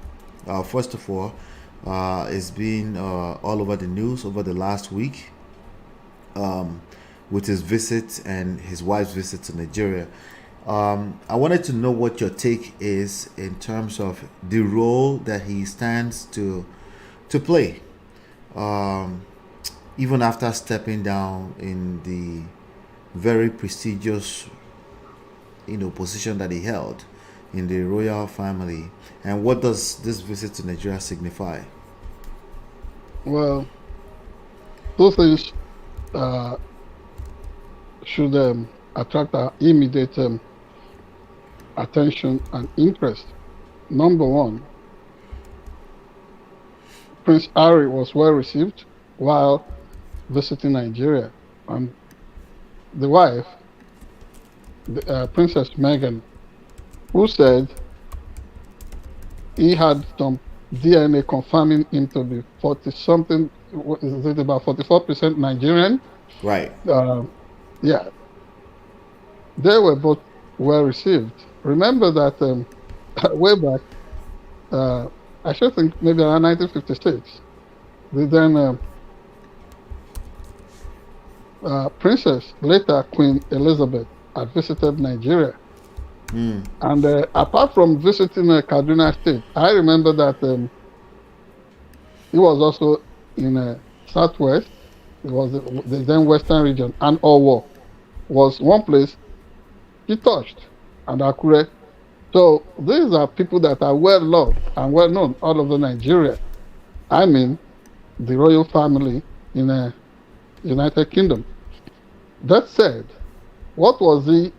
first of all, is been all over the news over the last week with his visit and his wife's visit to Nigeria. I wanted to know what your take is in terms of the role that he stands to play, even after stepping down in the very prestigious, position that he held in the royal family. And what does this visit to Nigeria signify? Well, two things should attract our immediate attention and interest. Number one, Prince Harry was well received while visiting Nigeria, and the wife, Princess Meghan, who said he had some DNA confirming him to be 40-something, is it about 44% Nigerian? Right. Yeah. They were both well received. Remember that way back, I should think maybe around 1956, the then Princess, later Queen Elizabeth, had visited Nigeria. And apart from visiting Kaduna State, I remember that he was also in Southwest. It was the then Western region, and Owo was one place he touched, and Akure. So these are people that are well loved and well known all over Nigeria. I mean, the royal family in the United Kingdom. That said, what was he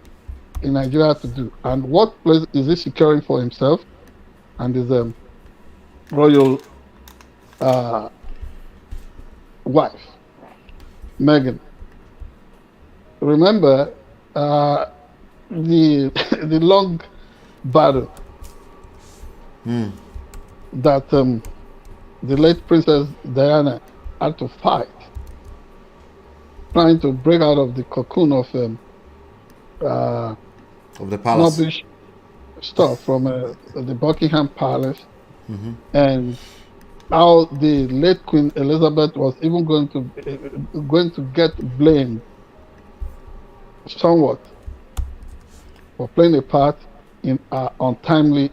in Nigeria to do, and what place is he securing for himself and his royal wife, Meghan? Remember the the long battle that the late Princess Diana had to fight, trying to break out of the cocoon of the palace, snobbish stuff from the Buckingham Palace, and how the late Queen Elizabeth was even going to get blamed somewhat for playing a part in her untimely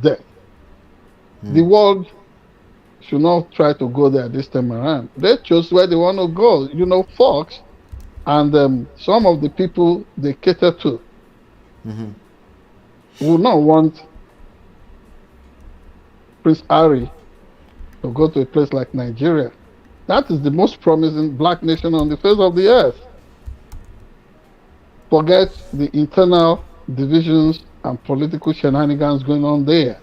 death. The world should not try to go there this time around. They chose where they want to go. Fox And some of the people they cater to will not want Prince Harry to go to a place like Nigeria. That is the most promising black nation on the face of the earth. Forget the internal divisions and political shenanigans going on there.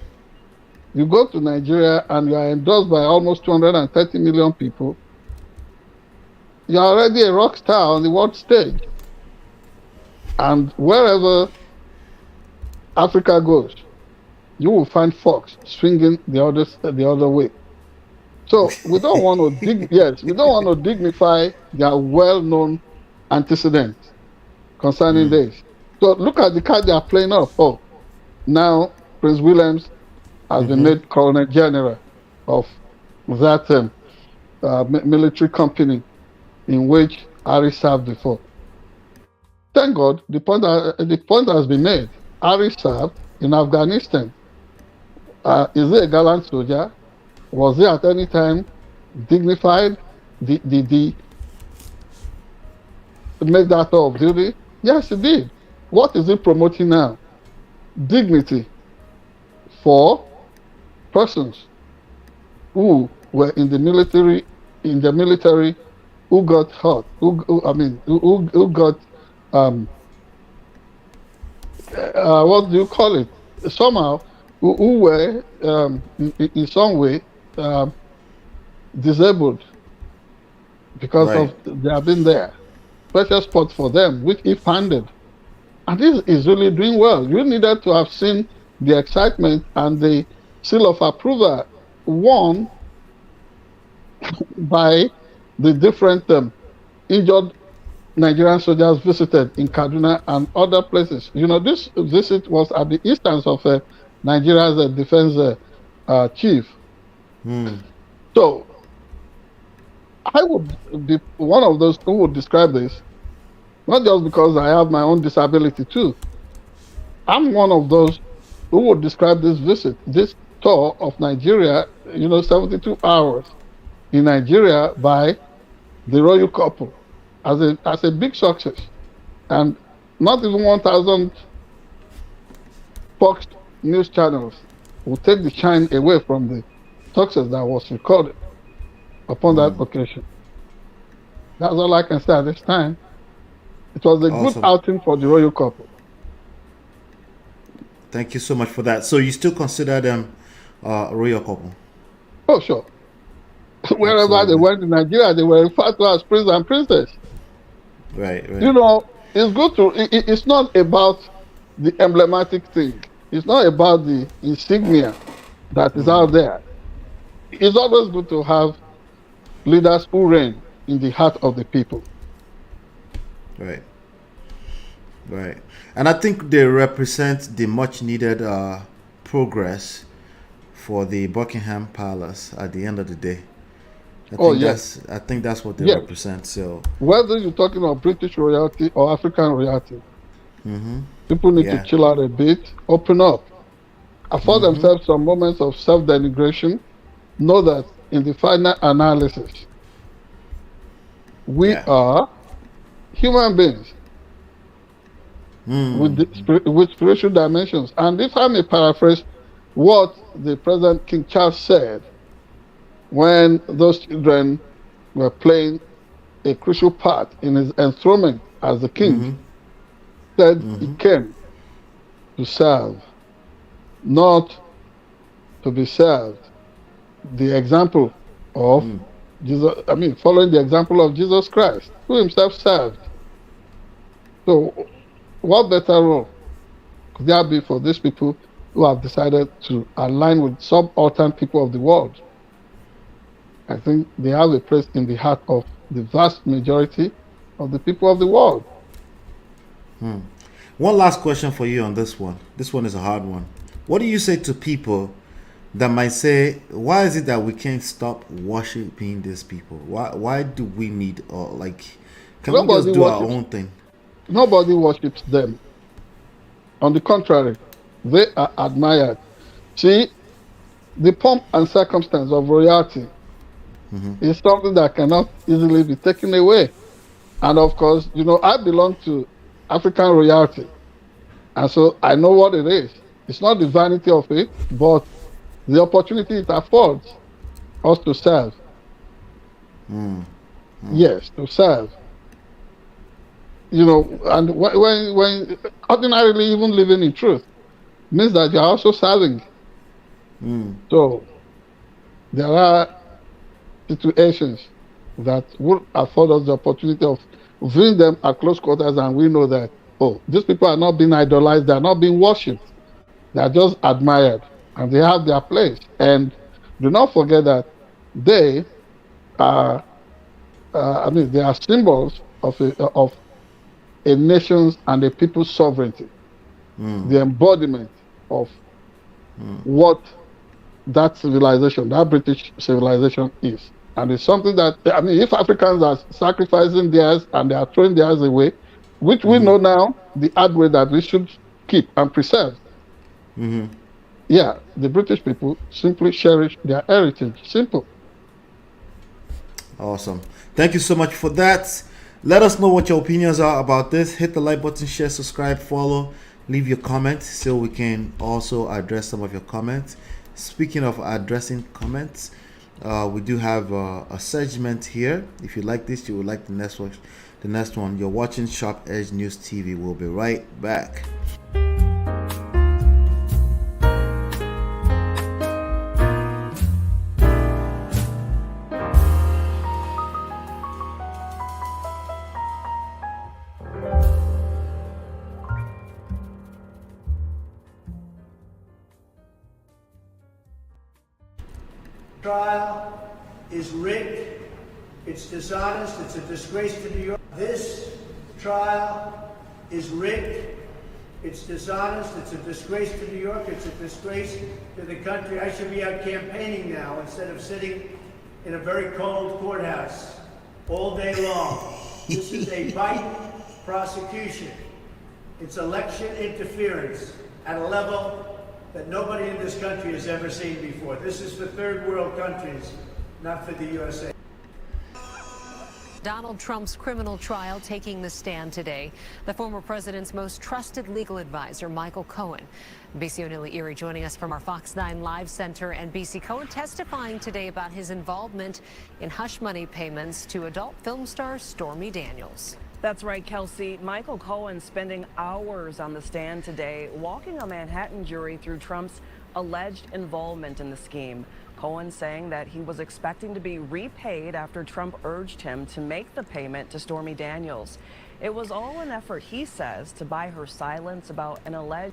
You go to Nigeria and you are endorsed by almost 230 million people. You're already a rock star on the world stage. And wherever Africa goes, you will find folks swinging the other way. So we don't want to dignify their well-known antecedents concerning this. So look at the card they are playing off. Oh, now Prince Williams has been made Colonel General of that military company in which Harry served before. Thank God, the point has been made. Harry served in Afghanistan. Is he a gallant soldier? Was he at any time dignified? Did he make that of duty? Yes, he did. What is he promoting now? Dignity for persons who were in the military, who got hurt, who got what do you call it? Somehow, who were in some way disabled because of they have been there. Special spot for them, which he funded. And this is really doing well. You needed to have seen the excitement and the seal of approval won by the different injured Nigerian soldiers visited in Kaduna and other places. You know, this visit was at the instance of Nigeria's defense chief. So I would be one of those who would describe this, not just because I have my own disability too. I'm one of those who would describe this visit, this tour of Nigeria, 72 hours in Nigeria by the royal couple as a big success. And not even 1,000 Fox news channels will take the shine away from the success that was recorded upon that occasion. That's all I can say at this time. It was a good outing for the royal couple. Thank you so much for that. So you still consider them a royal couple? Oh, sure. Wherever they went in Nigeria, they were referred to as prince and princess. Right. It's good to. It's not about the emblematic thing. It's not about the insignia that is out there. It's always good to have leaders who reign in the heart of the people. Right. And I think they represent the much needed progress for the Buckingham Palace at the end of the day. I think that's what they represent. So whether you're talking about British royalty or African royalty, people need to chill out a bit, open up, afford themselves some moments of self-denigration. Know that in the final analysis, we are human beings with spiritual dimensions. And if I may paraphrase what the President King Charles said when those children were playing a crucial part in his enthronement as the king, said he came to serve, not to be served. The example of Jesus, following the example of Jesus Christ, who himself served. So, what better role could there be for these people who have decided to align with subaltern people of the world? I think they have a place in the heart of the vast majority of the people of the world. One last question for you on this one. This one is a hard one. What do you say to people that might say, why is it that we can't stop worshiping these people? Why do we need, can we just do our own thing? Nobody worships them. On the contrary, they are admired. See, the pomp and circumstance of royalty is something that cannot easily be taken away. And of course, I belong to African royalty. And so I know what it is. It's not the vanity of it, but the opportunity it affords us to serve. Yes, to serve. And when ordinarily even living in truth means that you're also serving. So there are situations that would afford us the opportunity of viewing them at close quarters, and we know that, these people are not being idolized, they are not being worshipped, they are just admired, and they have their place. And do not forget that they are, they are symbols of a nation's and a people's sovereignty, the embodiment of what that civilization, that British civilization is. And it's something that, if Africans are sacrificing theirs and they are throwing theirs away, which we know now, the hard way that we should keep and preserve. Yeah, the British people simply cherish their heritage. Simple. Awesome. Thank you so much for that. Let us know what your opinions are about this. Hit the like button, share, subscribe, follow, leave your comments so we can also address some of your comments. Speaking of addressing comments, we do have a segment here. If you like this, you will like the next one. You're watching Sharp Edge News TV. We'll be right back. Trial is rigged, it's dishonest, it's a disgrace to New York. This trial is rigged, it's dishonest, it's a disgrace to New York, it's a disgrace to the country. I should be out campaigning now instead of sitting in a very cold courthouse all day long. This is a Biden prosecution. It's election interference at a level that nobody in this country has ever seen before. This is for third world countries, not for the USA. Donald Trump's criminal trial taking the stand today. The former president's most trusted legal advisor, Michael Cohen. BC O'Neilly Erie joining us from our Fox 9 Live Center, and BC Cohen testifying today about his involvement in hush money payments to adult film star Stormy Daniels. That's right, Kelsey. Michael Cohen spending hours on the stand today, walking a Manhattan jury through Trump's alleged involvement in the scheme. Cohen saying that he was expecting to be repaid after Trump urged him to make the payment to Stormy Daniels. It was all an effort, he says, to buy her silence about an alleged...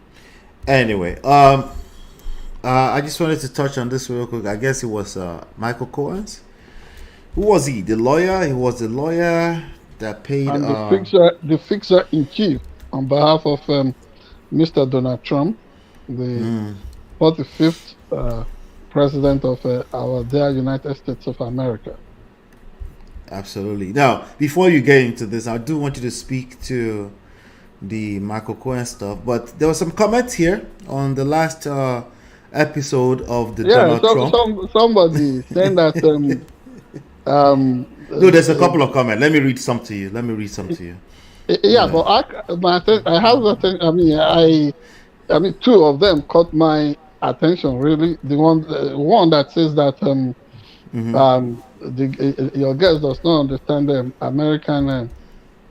Anyway, I just wanted to touch on this real quick. I guess it was Michael Cohen's. Who was he? The lawyer? He was the lawyer that paid... And the fixer in chief on behalf of Mr. Donald Trump, the 45th president of our dear United States of America. Absolutely. Now, before you get into this, I do want you to speak to the Michael Cohen stuff, but there was some comments here on the last episode of the Donald Trump. Somebody saying that no, there's a couple of comments. Let me read some to you. Yeah, but I have that. I mean, two of them caught my attention. Really, the one that says that your guest does not understand the American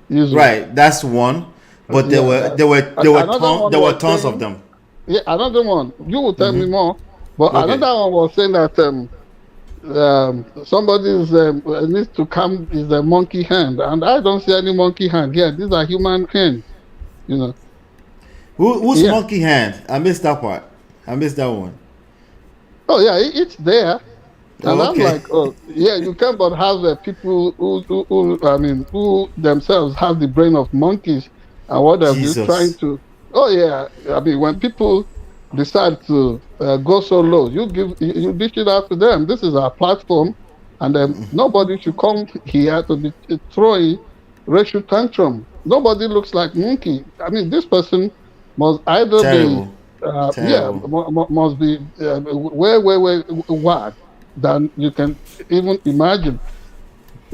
usual. Right, that's one. But there were tons of them. Yeah, another one. You will tell me more. But another one was saying that somebody needs to come is a monkey hand, and I don't see any monkey hand here. These are human hands, you know. Who's monkey hand? I missed that part. I missed that one. Oh yeah, it's there. And okay. I'm like, oh yeah, you can't but have people who themselves have the brain of monkeys, and what they're just trying to. Oh yeah, I mean, when people decide to go so low, you dish it out to them. This is our platform, and nobody should come here to be throwing racial tantrum. Nobody looks like monkey. I mean, this person must either be must be way wide than you can even imagine.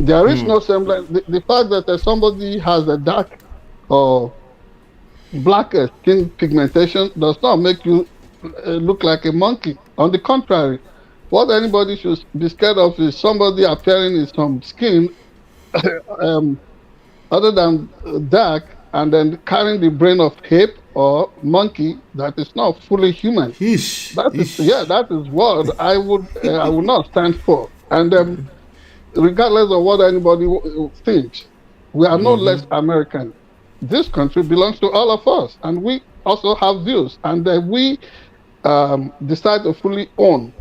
There is no semblance. The fact that somebody has a dark or black skin pigmentation does not make you look like a monkey. On the contrary, what anybody should be scared of is somebody appearing in some skin other than dark and then carrying the brain of ape or monkey that is not fully human. That is what I would not stand for. And regardless of what anybody thinks, we are no less American. This country belongs to all of us, and we also have views. And we decide to fully own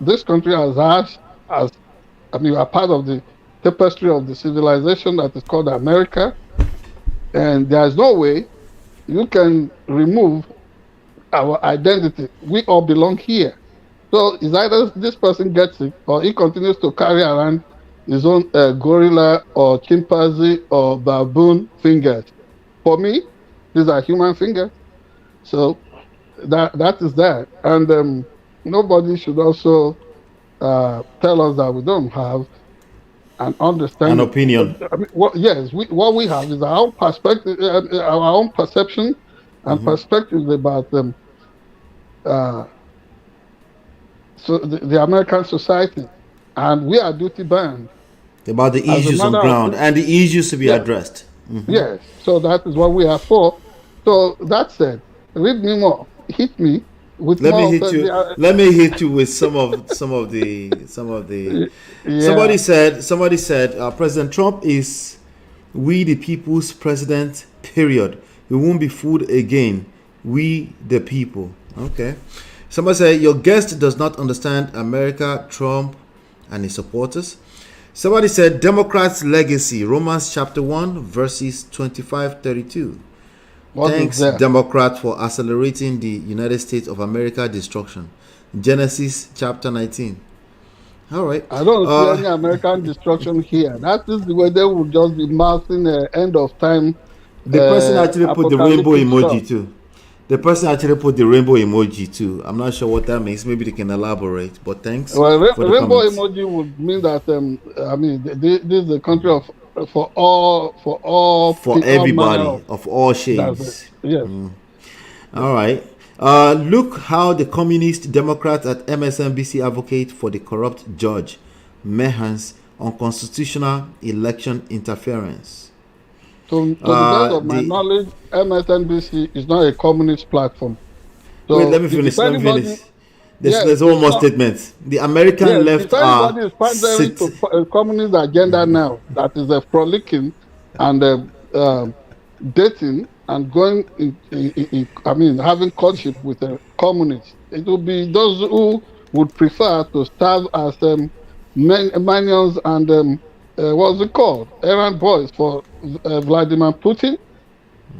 this country as ours. We are part of the tapestry of the civilization that is called America. And there is no way you can remove our identity. We all belong here. So it's either this person gets it or he continues to carry around his own gorilla or chimpanzee or baboon fingers. For me, these are human fingers. So that is that. And nobody should also tell us that we don't have an understanding. An opinion. What we have is our own perspective, our own perception and perspectives about them. So the American society, and we are duty bound about the issues on ground and the issues to be addressed. Yes, so that is what we are for. So that said, read me more, hit me with let more. Let me hit you with some of the. Yeah. Somebody said President Trump is we the people's president. Period. We won't be fooled again. We the people. Okay. Somebody said your guest does not understand America, Trump, and his supporters. Somebody said Democrats' legacy, Romans chapter 1, verses 25-32. Thanks, Democrats, for accelerating the United States of America destruction. Genesis chapter 19. All right. I don't see any American destruction here. That is the way they would just be mouthing the end of time. The person actually put the rainbow emoji too. The person actually put the rainbow emoji too. I'm not sure what that means. Maybe they can elaborate. But thanks. Well, rainbow emoji would mean that this is the country of for everybody of all shades. Yes. All right. Look how the communist Democrats at MSNBC advocate for the corrupt judge Mehan's unconstitutional election interference. To the best of my knowledge, MSNBC is not a communist platform. So wait, let me finish. There's one more statement. The American left are to a communist agenda now that is a frolicking and dating and going having courtship with a communist. It will be those who would prefer to serve as minions and what's it called? Errand boys for Vladimir Putin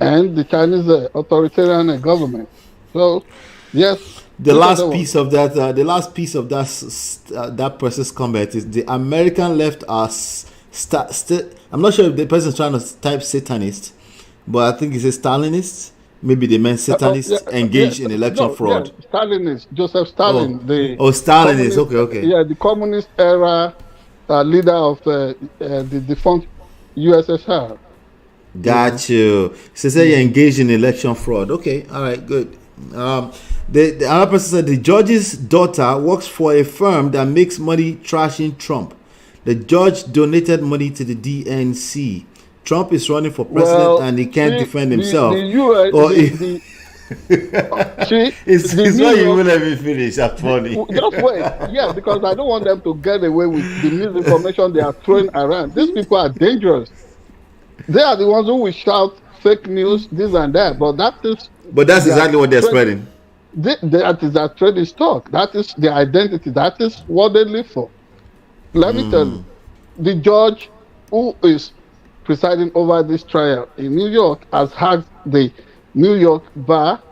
and the Chinese authoritarian government. So, yes. The last piece of that that person's comment is the American left are I'm not sure if the person is trying to type Satanist, but I think it's a Stalinist. Maybe they meant Satanists engaged in election fraud. Yeah, Stalinist, Joseph Stalin. Stalinist. Okay. Yeah, the communist era leader of the defunct USSR. Got you. So say you're engaged in election fraud. Okay, all right, good. The other person said the judge's daughter works for a firm that makes money trashing Trump. The judge donated money to the DNC. Trump is running for president and he can't defend himself. It's why you will let me finish. That's funny. Just wait. Yeah, because I don't want them to get away with the misinformation they are throwing around. These people are dangerous. They are the ones who will shout fake news, this and that. But that's exactly what they're spreading. That is their trading stock. That is their identity. That is what they live for. Let me tell you, the judge who is presiding over this trial in New York has had the New York bar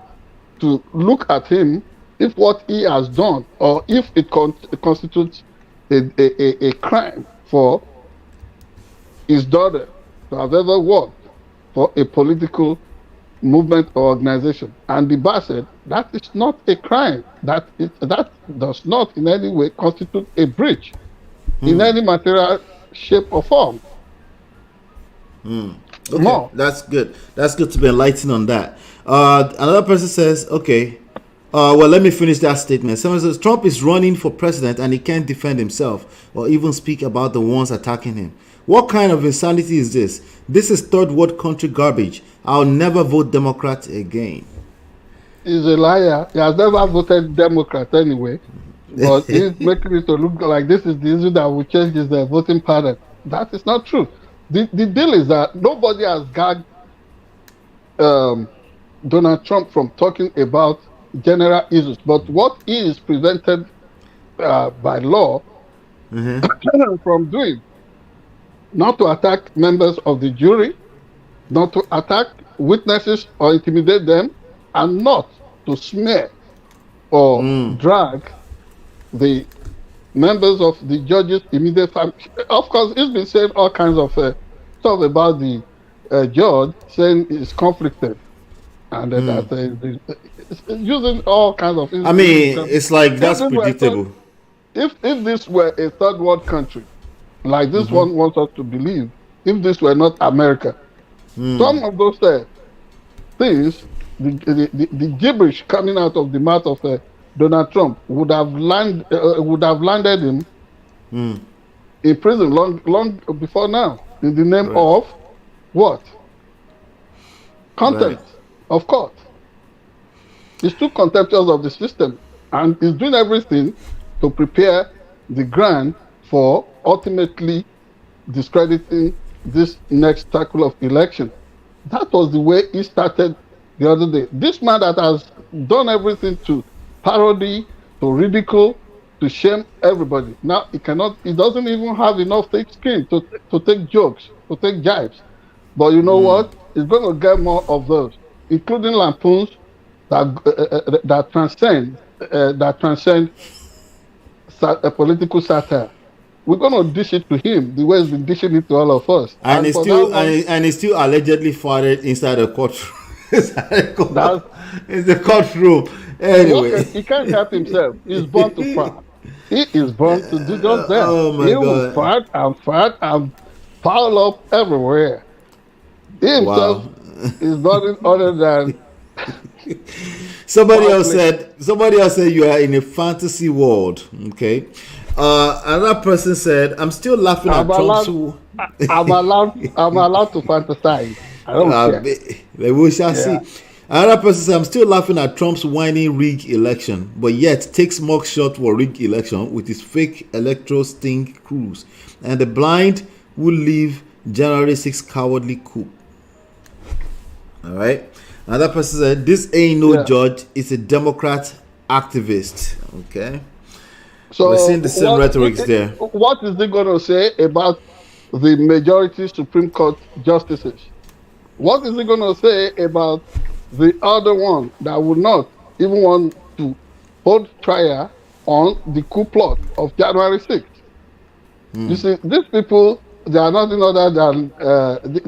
to look at him if what he has done or if it constitutes a crime for his daughter to have ever worked for a political movement or organization. And the bar said that is not a crime. That does not in any way constitute a breach in any material shape, or form. Okay, More. that's good. That's good to be enlightened on that. Another person says, okay, well, let me finish that statement. Someone says Trump is running for president and he can't defend himself or even speak about the ones attacking him. What kind of insanity is this? This is third world country garbage. I'll never vote Democrat again. He's a liar. He has never voted Democrat anyway. But he's making it to look like this is the issue that will change his voting pattern. That is not true. The deal is that nobody has gagged Donald Trump from talking about general issues. But what he is prevented by law from doing, not to attack members of the jury, not to attack witnesses or intimidate them, and not to smear or drag the members of the judge's immediate family. Of course, he's been saying all kinds of stuff about the judge, saying he's conflicted. And that using all kinds of... I mean, it's like that's predictable. If this were a third world country, like this one wants us to believe, if this were not America, some of those things, the gibberish coming out of the mouth of Donald Trump would have landed him in prison long before now, in the name of what? Contempt of court. He's too contemptuous of the system, and he's doing everything to prepare the ground for ultimately discrediting this next cycle of election. That was the way he started the other day. This man that has done everything to parody, to ridicule, to shame everybody. Now he doesn't even have enough thick skin to take jokes, to take jibes. But you know what? He's going to get more of those, including lampoons that transcend a political satire. We're going to dish it to him the way he's been dishing it to all of us. And it's still allegedly fired inside the courtroom. It's the courtroom. Anyway, he can't help himself. He's born to fart. He is born to do just that. Oh my he God. will fart and foul up everywhere. He himself is nothing other than... Somebody else said you are in a fantasy world. Okay. Another person said, I'm still laughing at Trump's... I'm allowed to fantasize. I don't care. We shall see. Another person said, I'm still laughing at Trump's whiny rig election, but yet takes mock shot for rig election with his fake electro sting cruise, and the blind will leave January 6 cowardly coup. All right. Another person said, this ain't no judge, it's a Democrat activist. Okay. So we're seeing the same rhetoric there. What is he going to say about the majority Supreme Court justices? What is he going to say about the other one that would not even want to hold trial on the coup plot of January 6th? You see, these people, they are nothing other than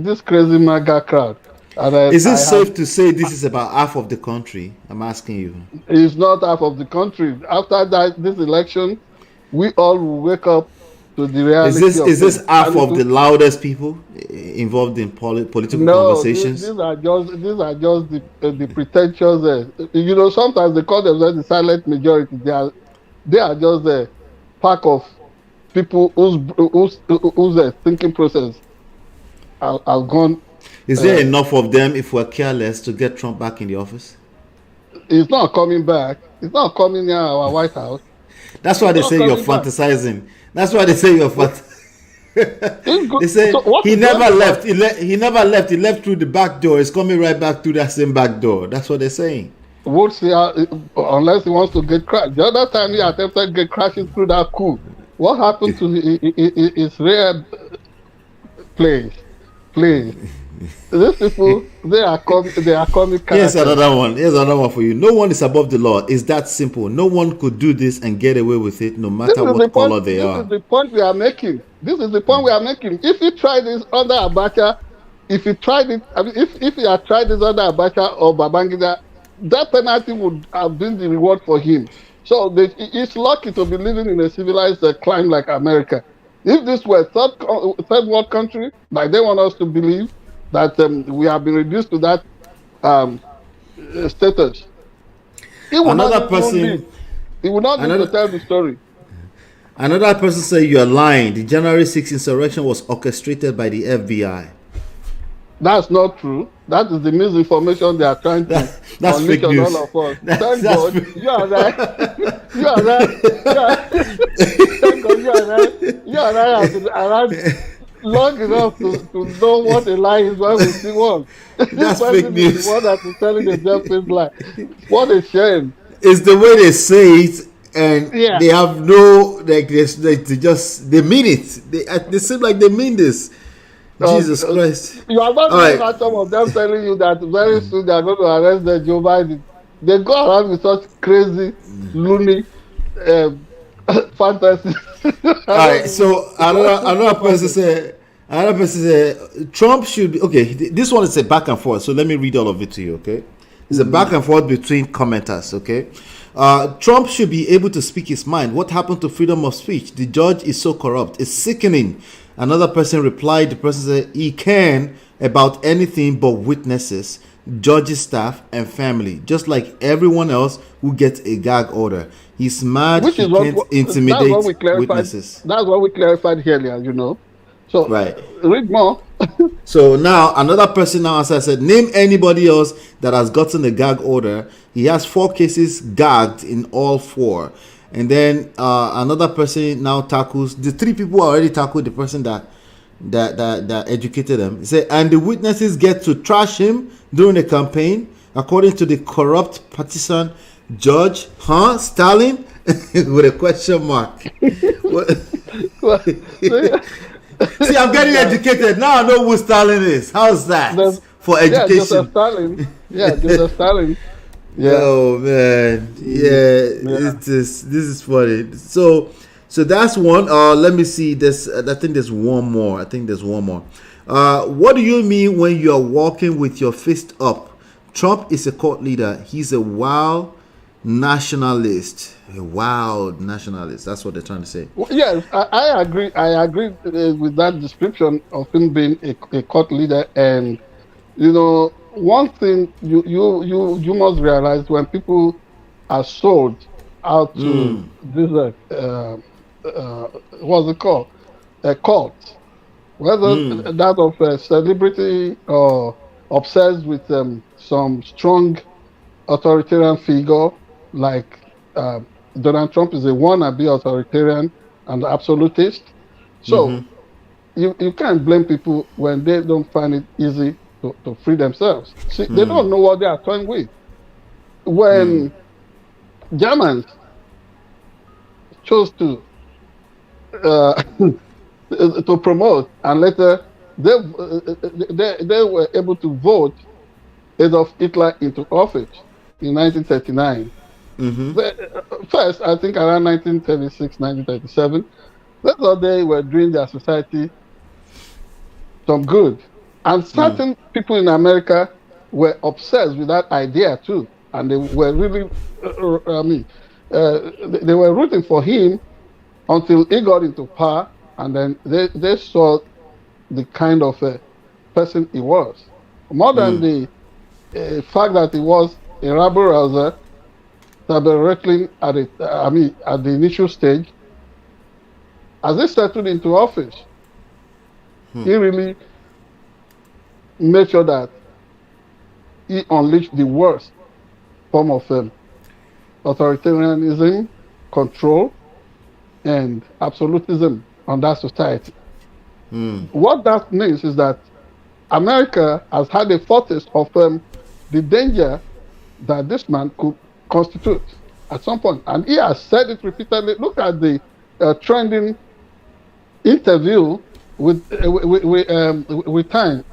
this crazy MAGA crowd. Is it safe to say this is about half of the country? I'm asking you. It's not half of the country. After this election, we all will wake up to the reality. Is this half of the loudest people involved in political conversations? These are just the pretentious. You know, sometimes they call themselves the silent majority. They are just a pack of people whose thinking process has gone. Is there enough of them, if we're careless, to get Trump back in the office? He's not coming back. He's not coming near our White House. That's why they say you're fantasizing. That's why they say you're fantasizing. They say he never left. He never left. He left through the back door. He's coming right back through that same back door. That's what they're saying. We'll see unless he wants to get crashed. The other time he attempted to get crashing through that coup. What happened to his rare place? These people, they are coming. Here's another one for you. No one is above the law. It's that simple. No one could do this and get away with it, no matter what color they are. This is the point we are making. If he tried this under Abacha, if he had tried this under Abacha or Babangida, that penalty would have been the reward for him. So he's lucky to be living in a civilized climate like America. If this were third world country, like they want us to believe that we have been reduced to that um, status, he would not Another even live. person, He would not live to another tell the story. another person said you are lying. The January 6th insurrection was orchestrated by the FBI. That's not true. That is the misinformation they are trying to That's unleash fake on news. all of us. That's Thank God fake- you are right. You are right. Thank God you are right. You and I have been around long enough to know what a lie is when we see one. This That's fake person is news. the one that is telling a self-faced lie. What a shame. It's the way they say it, and Yeah. they have no like they mean it. They seem like they mean this. Jesus Christ! You are not All even right. had some of them telling you that very soon they are going to arrest the Joe Biden. They go around with such crazy, loony fantasies. All right. So another person said Trump should be okay. This one is a back and forth. So let me read all of it to you. Okay, it's a back and forth between commenters. Okay, Trump should be able to speak his mind. What happened to freedom of speech? The judge is so corrupt. It's sickening. Another person replied. The person said he can about anything but witnesses, judge's staff, and family, just like everyone else who gets a gag order. He's mad. Which He is what can't that's what we intimidate clarified. witnesses. That's what we clarified earlier, you know. So Right. read more. So now another person now answered, said, name anybody else that has gotten a gag order. He has 4 cases gagged in all 4. And then another person now tackles the 3 people already tackled the person that educated them. He said, and the witnesses get to trash him during the campaign, according to the corrupt partisan judge, Stalin, with a question mark. See, I'm getting educated now. I know who Stalin is. How's that for education? Joseph Stalin. Yeah, Joseph Stalin. Yeah. Oh man, this is funny. So that's one. Let me see. I think there's one more. What do you mean when you are walking with your fist up? Trump is a cult leader. He's a wild nationalist. That's what they're trying to say. Well, yes, I agree. I agree with that description of him being a cult leader. And you know, one thing you must realize when people are sold out to this what's it called, a cult, whether that of a celebrity or obsessed with some strong authoritarian figure like Donald Trump is a wannabe authoritarian and absolutist. So you can't blame people when they don't find it easy to free themselves. See, they don't know what they are toying with. When Germans chose to promote, and later they were able to vote Adolf Hitler into office in 1939. First, I think around 1936, 1937, they thought they were doing their society some good. And certain people in America were obsessed with that idea too. And they were really, they were rooting for him until he got into power. And then they saw the kind of person he was. More than the fact that he was a rabble-rouser, wrestling at the initial stage, as he settled into office, he really made sure that he unleashed the worst form of authoritarianism, control, and absolutism on that society. What that means is that America has had a foretaste of the danger that this man could constitute at some point, and he has said it repeatedly. Look at the trending interview with Time.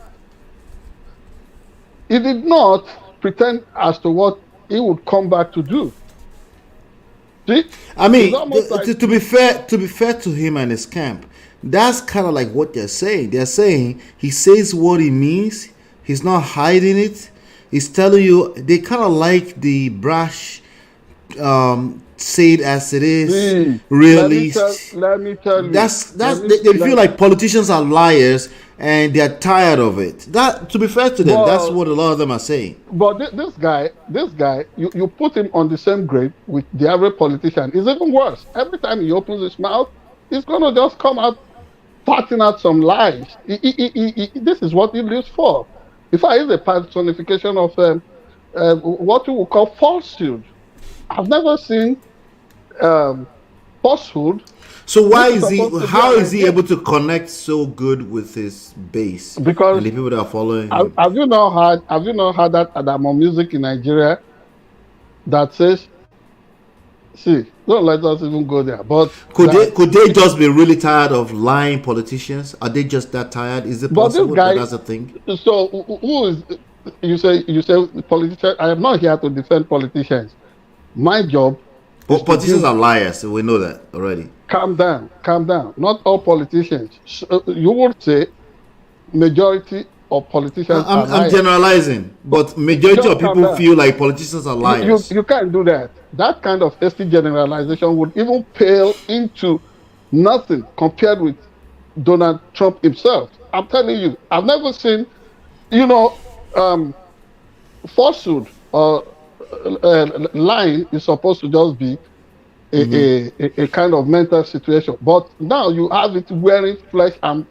He did not pretend as to what he would come back to do. See? I mean, like, to be fair to him and his camp, that's kind of like what they're saying. They're saying he says what he means. He's not hiding it. He's telling you. They kind of like the brash say it as it is, See, realist. let me tell you. They feel like politicians are liars and they're tired of it. That, to be fair to them, that's what a lot of them are saying. But this guy, you put him on the same grade with the average politician. It's even worse. Every time he opens his mouth, he's gonna just come out farting out some lies. This is what he lives for. In fact, it's a personification of what we would call falsehood. I've never seen falsehood. So how is he able to connect so good with his base? Because and the people that are following him? Have you not heard that Adamo music in Nigeria that says, see, don't let us even go there. But could they just be really tired of lying politicians? Are they just that tired? Is it possible that that's a thing? So who is you say politicians? I am not here to defend politicians. My job. But politicians are liars, so we know that already. Calm down. Not all politicians. You would say majority of politicians are liars. I'm generalizing, but majority of people feel like politicians are liars. You can't do that. That kind of hasty generalization would even pale into nothing compared with Donald Trump himself. I'm telling you, I've never seen, falsehood or lying is supposed to just be a kind of mental situation, but now you have it wearing flesh and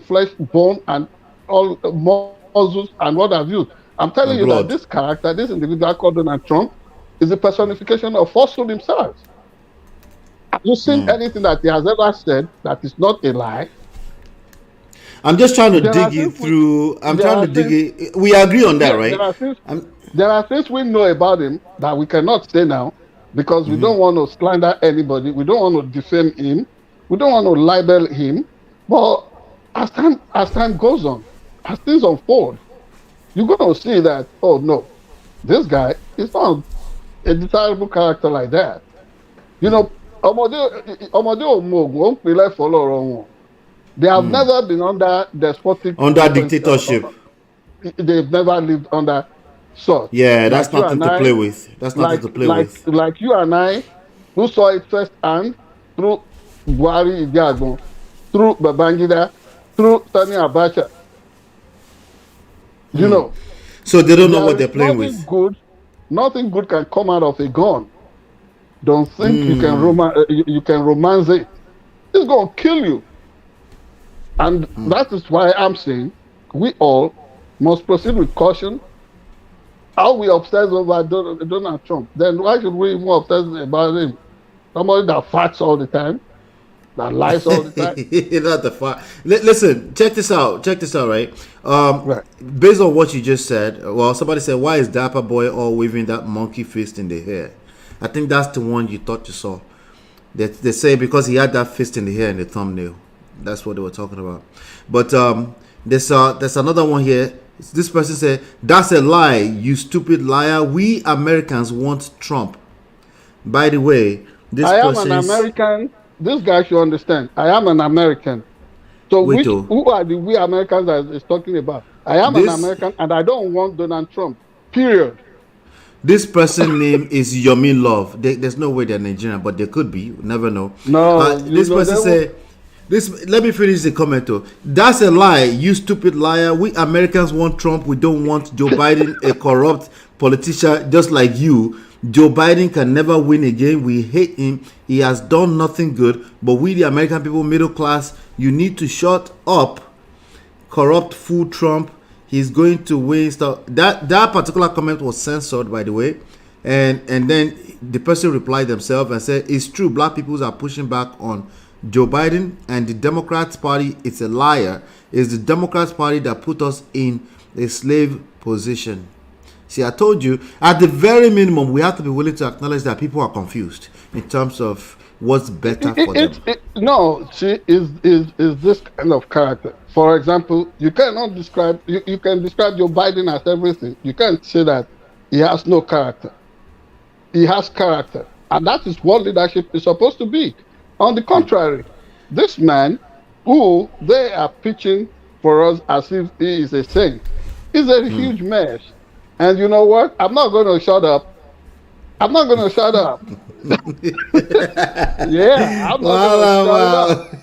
flesh, bone, and all muscles and what have you. I'm telling you that this character, this individual called Donald Trump, is a personification of falsehood himself. Have you seen anything that he has ever said that is not a lie? I'm just trying to dig it through. We agree on that, right? There are things we know about him that we cannot say now because we don't want to slander anybody. We don't want to defame him. We don't want to libel him. But as time goes on, as things unfold, you're going to see that, oh no, this guy is not a desirable character like that. They have never been under despotic... Under dictatorship. They've never lived under... So yeah, that's nothing to play with. That's nothing to play with. Like you and I, who saw it firsthand through Buhari Idiagbon, through Babangida, through Sani Abacha. So they don't know what they're playing with. Nothing good can come out of a gun. Don't think you can romance it. It's going to kill you. And that is why I'm saying we all must proceed with caution. How we obsess over Donald Trump, then why should we even obsess about him? Somebody that farts all the time, that lies all the time. Not the fart. Listen, check this out, right? Based on what you just said, well, somebody said, why is Dapper Boy all waving that monkey fist in the hair? I think that's the one you thought you saw. They say because he had that fist in the hair in the thumbnail. That's what they were talking about. But there's another one here. This person said, that's a lie, you stupid liar. We Americans want Trump. By the way, I am an American. This guy should understand. I am an American. So who are the we Americans that is talking about? I am an American and I don't want Donald Trump. Period. This person's name is Yomi Love. There's no way they're Nigerian, but they could be. You never know. No. This person said... let me finish the comment though. That's a lie, you stupid liar. We Americans want Trump. We don't want Joe Biden, a corrupt politician just like you. Joe Biden can never win again. We hate him. He has done nothing good. But we, the American people, middle class, you need to shut up. Corrupt fool Trump. He's going to win stuff. That particular comment was censored, by the way. And then the person replied themselves and said, it's true, black people are pushing back on Joe Biden and the Democrats Party. It's a liar. It's the Democrats Party that put us in a slave position. See, I told you, at the very minimum, we have to be willing to acknowledge that people are confused in terms of what's better for them. Is this kind of character. For example, you cannot describe, you can describe Joe Biden as everything. You can't say that he has no character. He has character. And that is what leadership is supposed to be. On the contrary, this man, who they are pitching for us as if he is a saint, is a huge mess. And you know what? I'm not going to shut up I'm not going to shut up. Yeah, I'm not going to shut up.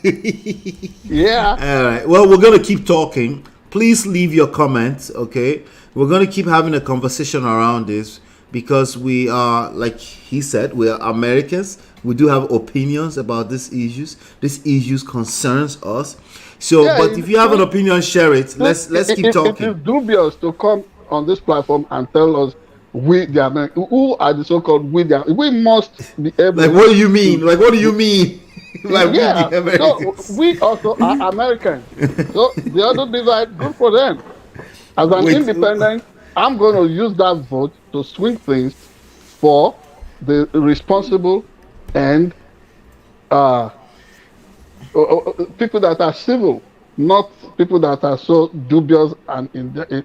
Yeah. All right. Well, we're going to keep talking. Please leave your comments, okay? We're going to keep having a conversation around this because we are, like he said, we are Americans. We do have opinions about these issues. These issues concerns us. So, Yeah, but if you have an opinion, share it. Let's keep talking. It is dubious to come on this platform and tell us we the Americans, who are the so-called we must be able. Like, what do you mean? Like, what do you mean? Like, Yeah, we the Americans. so we also are Americans. So the other divide, good for them. As an independent, I'm going to use that vote to swing things for the responsible and people that are civil, not people that are so dubious and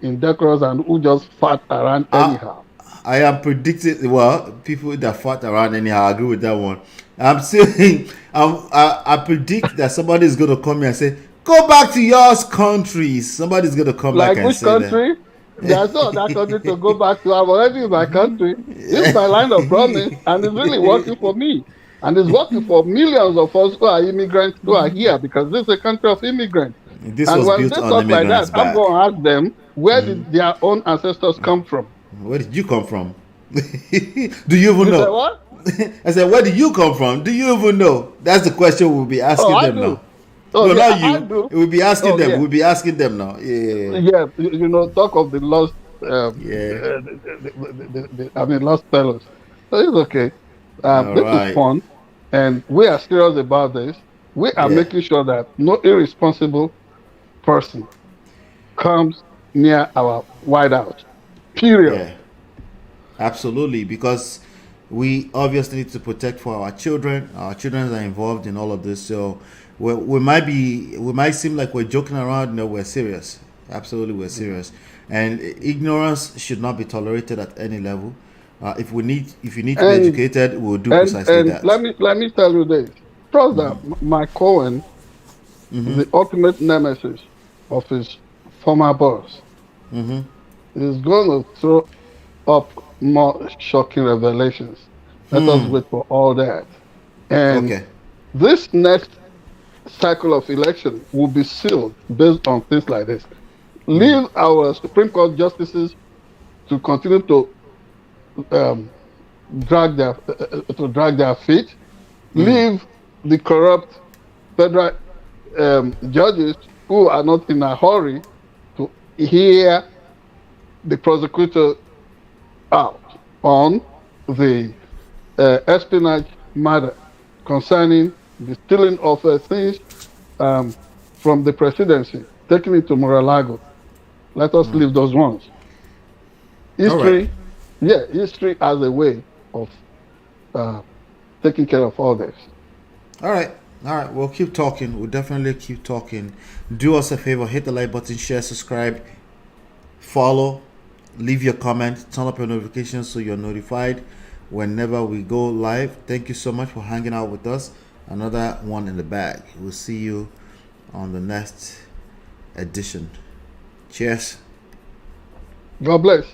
indecorous and who just fart around anyhow. I am predicting, well, people that fart around anyhow, I agree with that one. I'm saying, I predict that somebody is going to come here and say, go back to your countries. Somebody's going to come back and say that. Like which country? There's no other country to go back to. I'm already in my country. This is my line of promise, and it's really working for me. And it's working for millions of us who are immigrants who are here because this is a country of immigrants. This and was when built they on talk like immigrants that, I'm going to ask them, where did their own ancestors come from? Where did you come from? Do you even know? Said what? I said, where did you come from? Do you even know? That's the question we'll be asking them now. Oh, no, yeah, not you. We'll be asking them. Yeah. We'll be asking them now. Yeah, you know, talk of the lost. Lost fellows. So it's okay. This is fun, and we are serious about this. We are making sure that no irresponsible person comes near our whiteout. Period. Yeah. Absolutely, because we obviously need to protect for our children. Our children are involved in all of this, so we might seem like we're joking around. No, we're serious. Absolutely, we're serious. And ignorance should not be tolerated at any level. If you need to be educated, we'll do precisely that. Let me tell you this. Trust that my Cohen, the ultimate nemesis of his former boss, is going to throw up more shocking revelations. Let us wait for all that. And this next cycle of election will be sealed based on things like this. Leave our Supreme Court justices to continue to drag their feet. Leave the corrupt federal judges who are not in a hurry to hear the prosecutor out on the espionage matter concerning the stealing of things from the presidency, taking it to Mar-a-Lago. Let us leave those ones. History, history as a way of taking care of all this. All right. We'll keep talking. We'll definitely keep talking. Do us a favor, hit the like button, share, subscribe, follow, leave your comment, turn up your notifications so you're notified whenever we go live. Thank you so much for hanging out with us. Another one in the bag. We'll see you on the next edition. Cheers. God bless.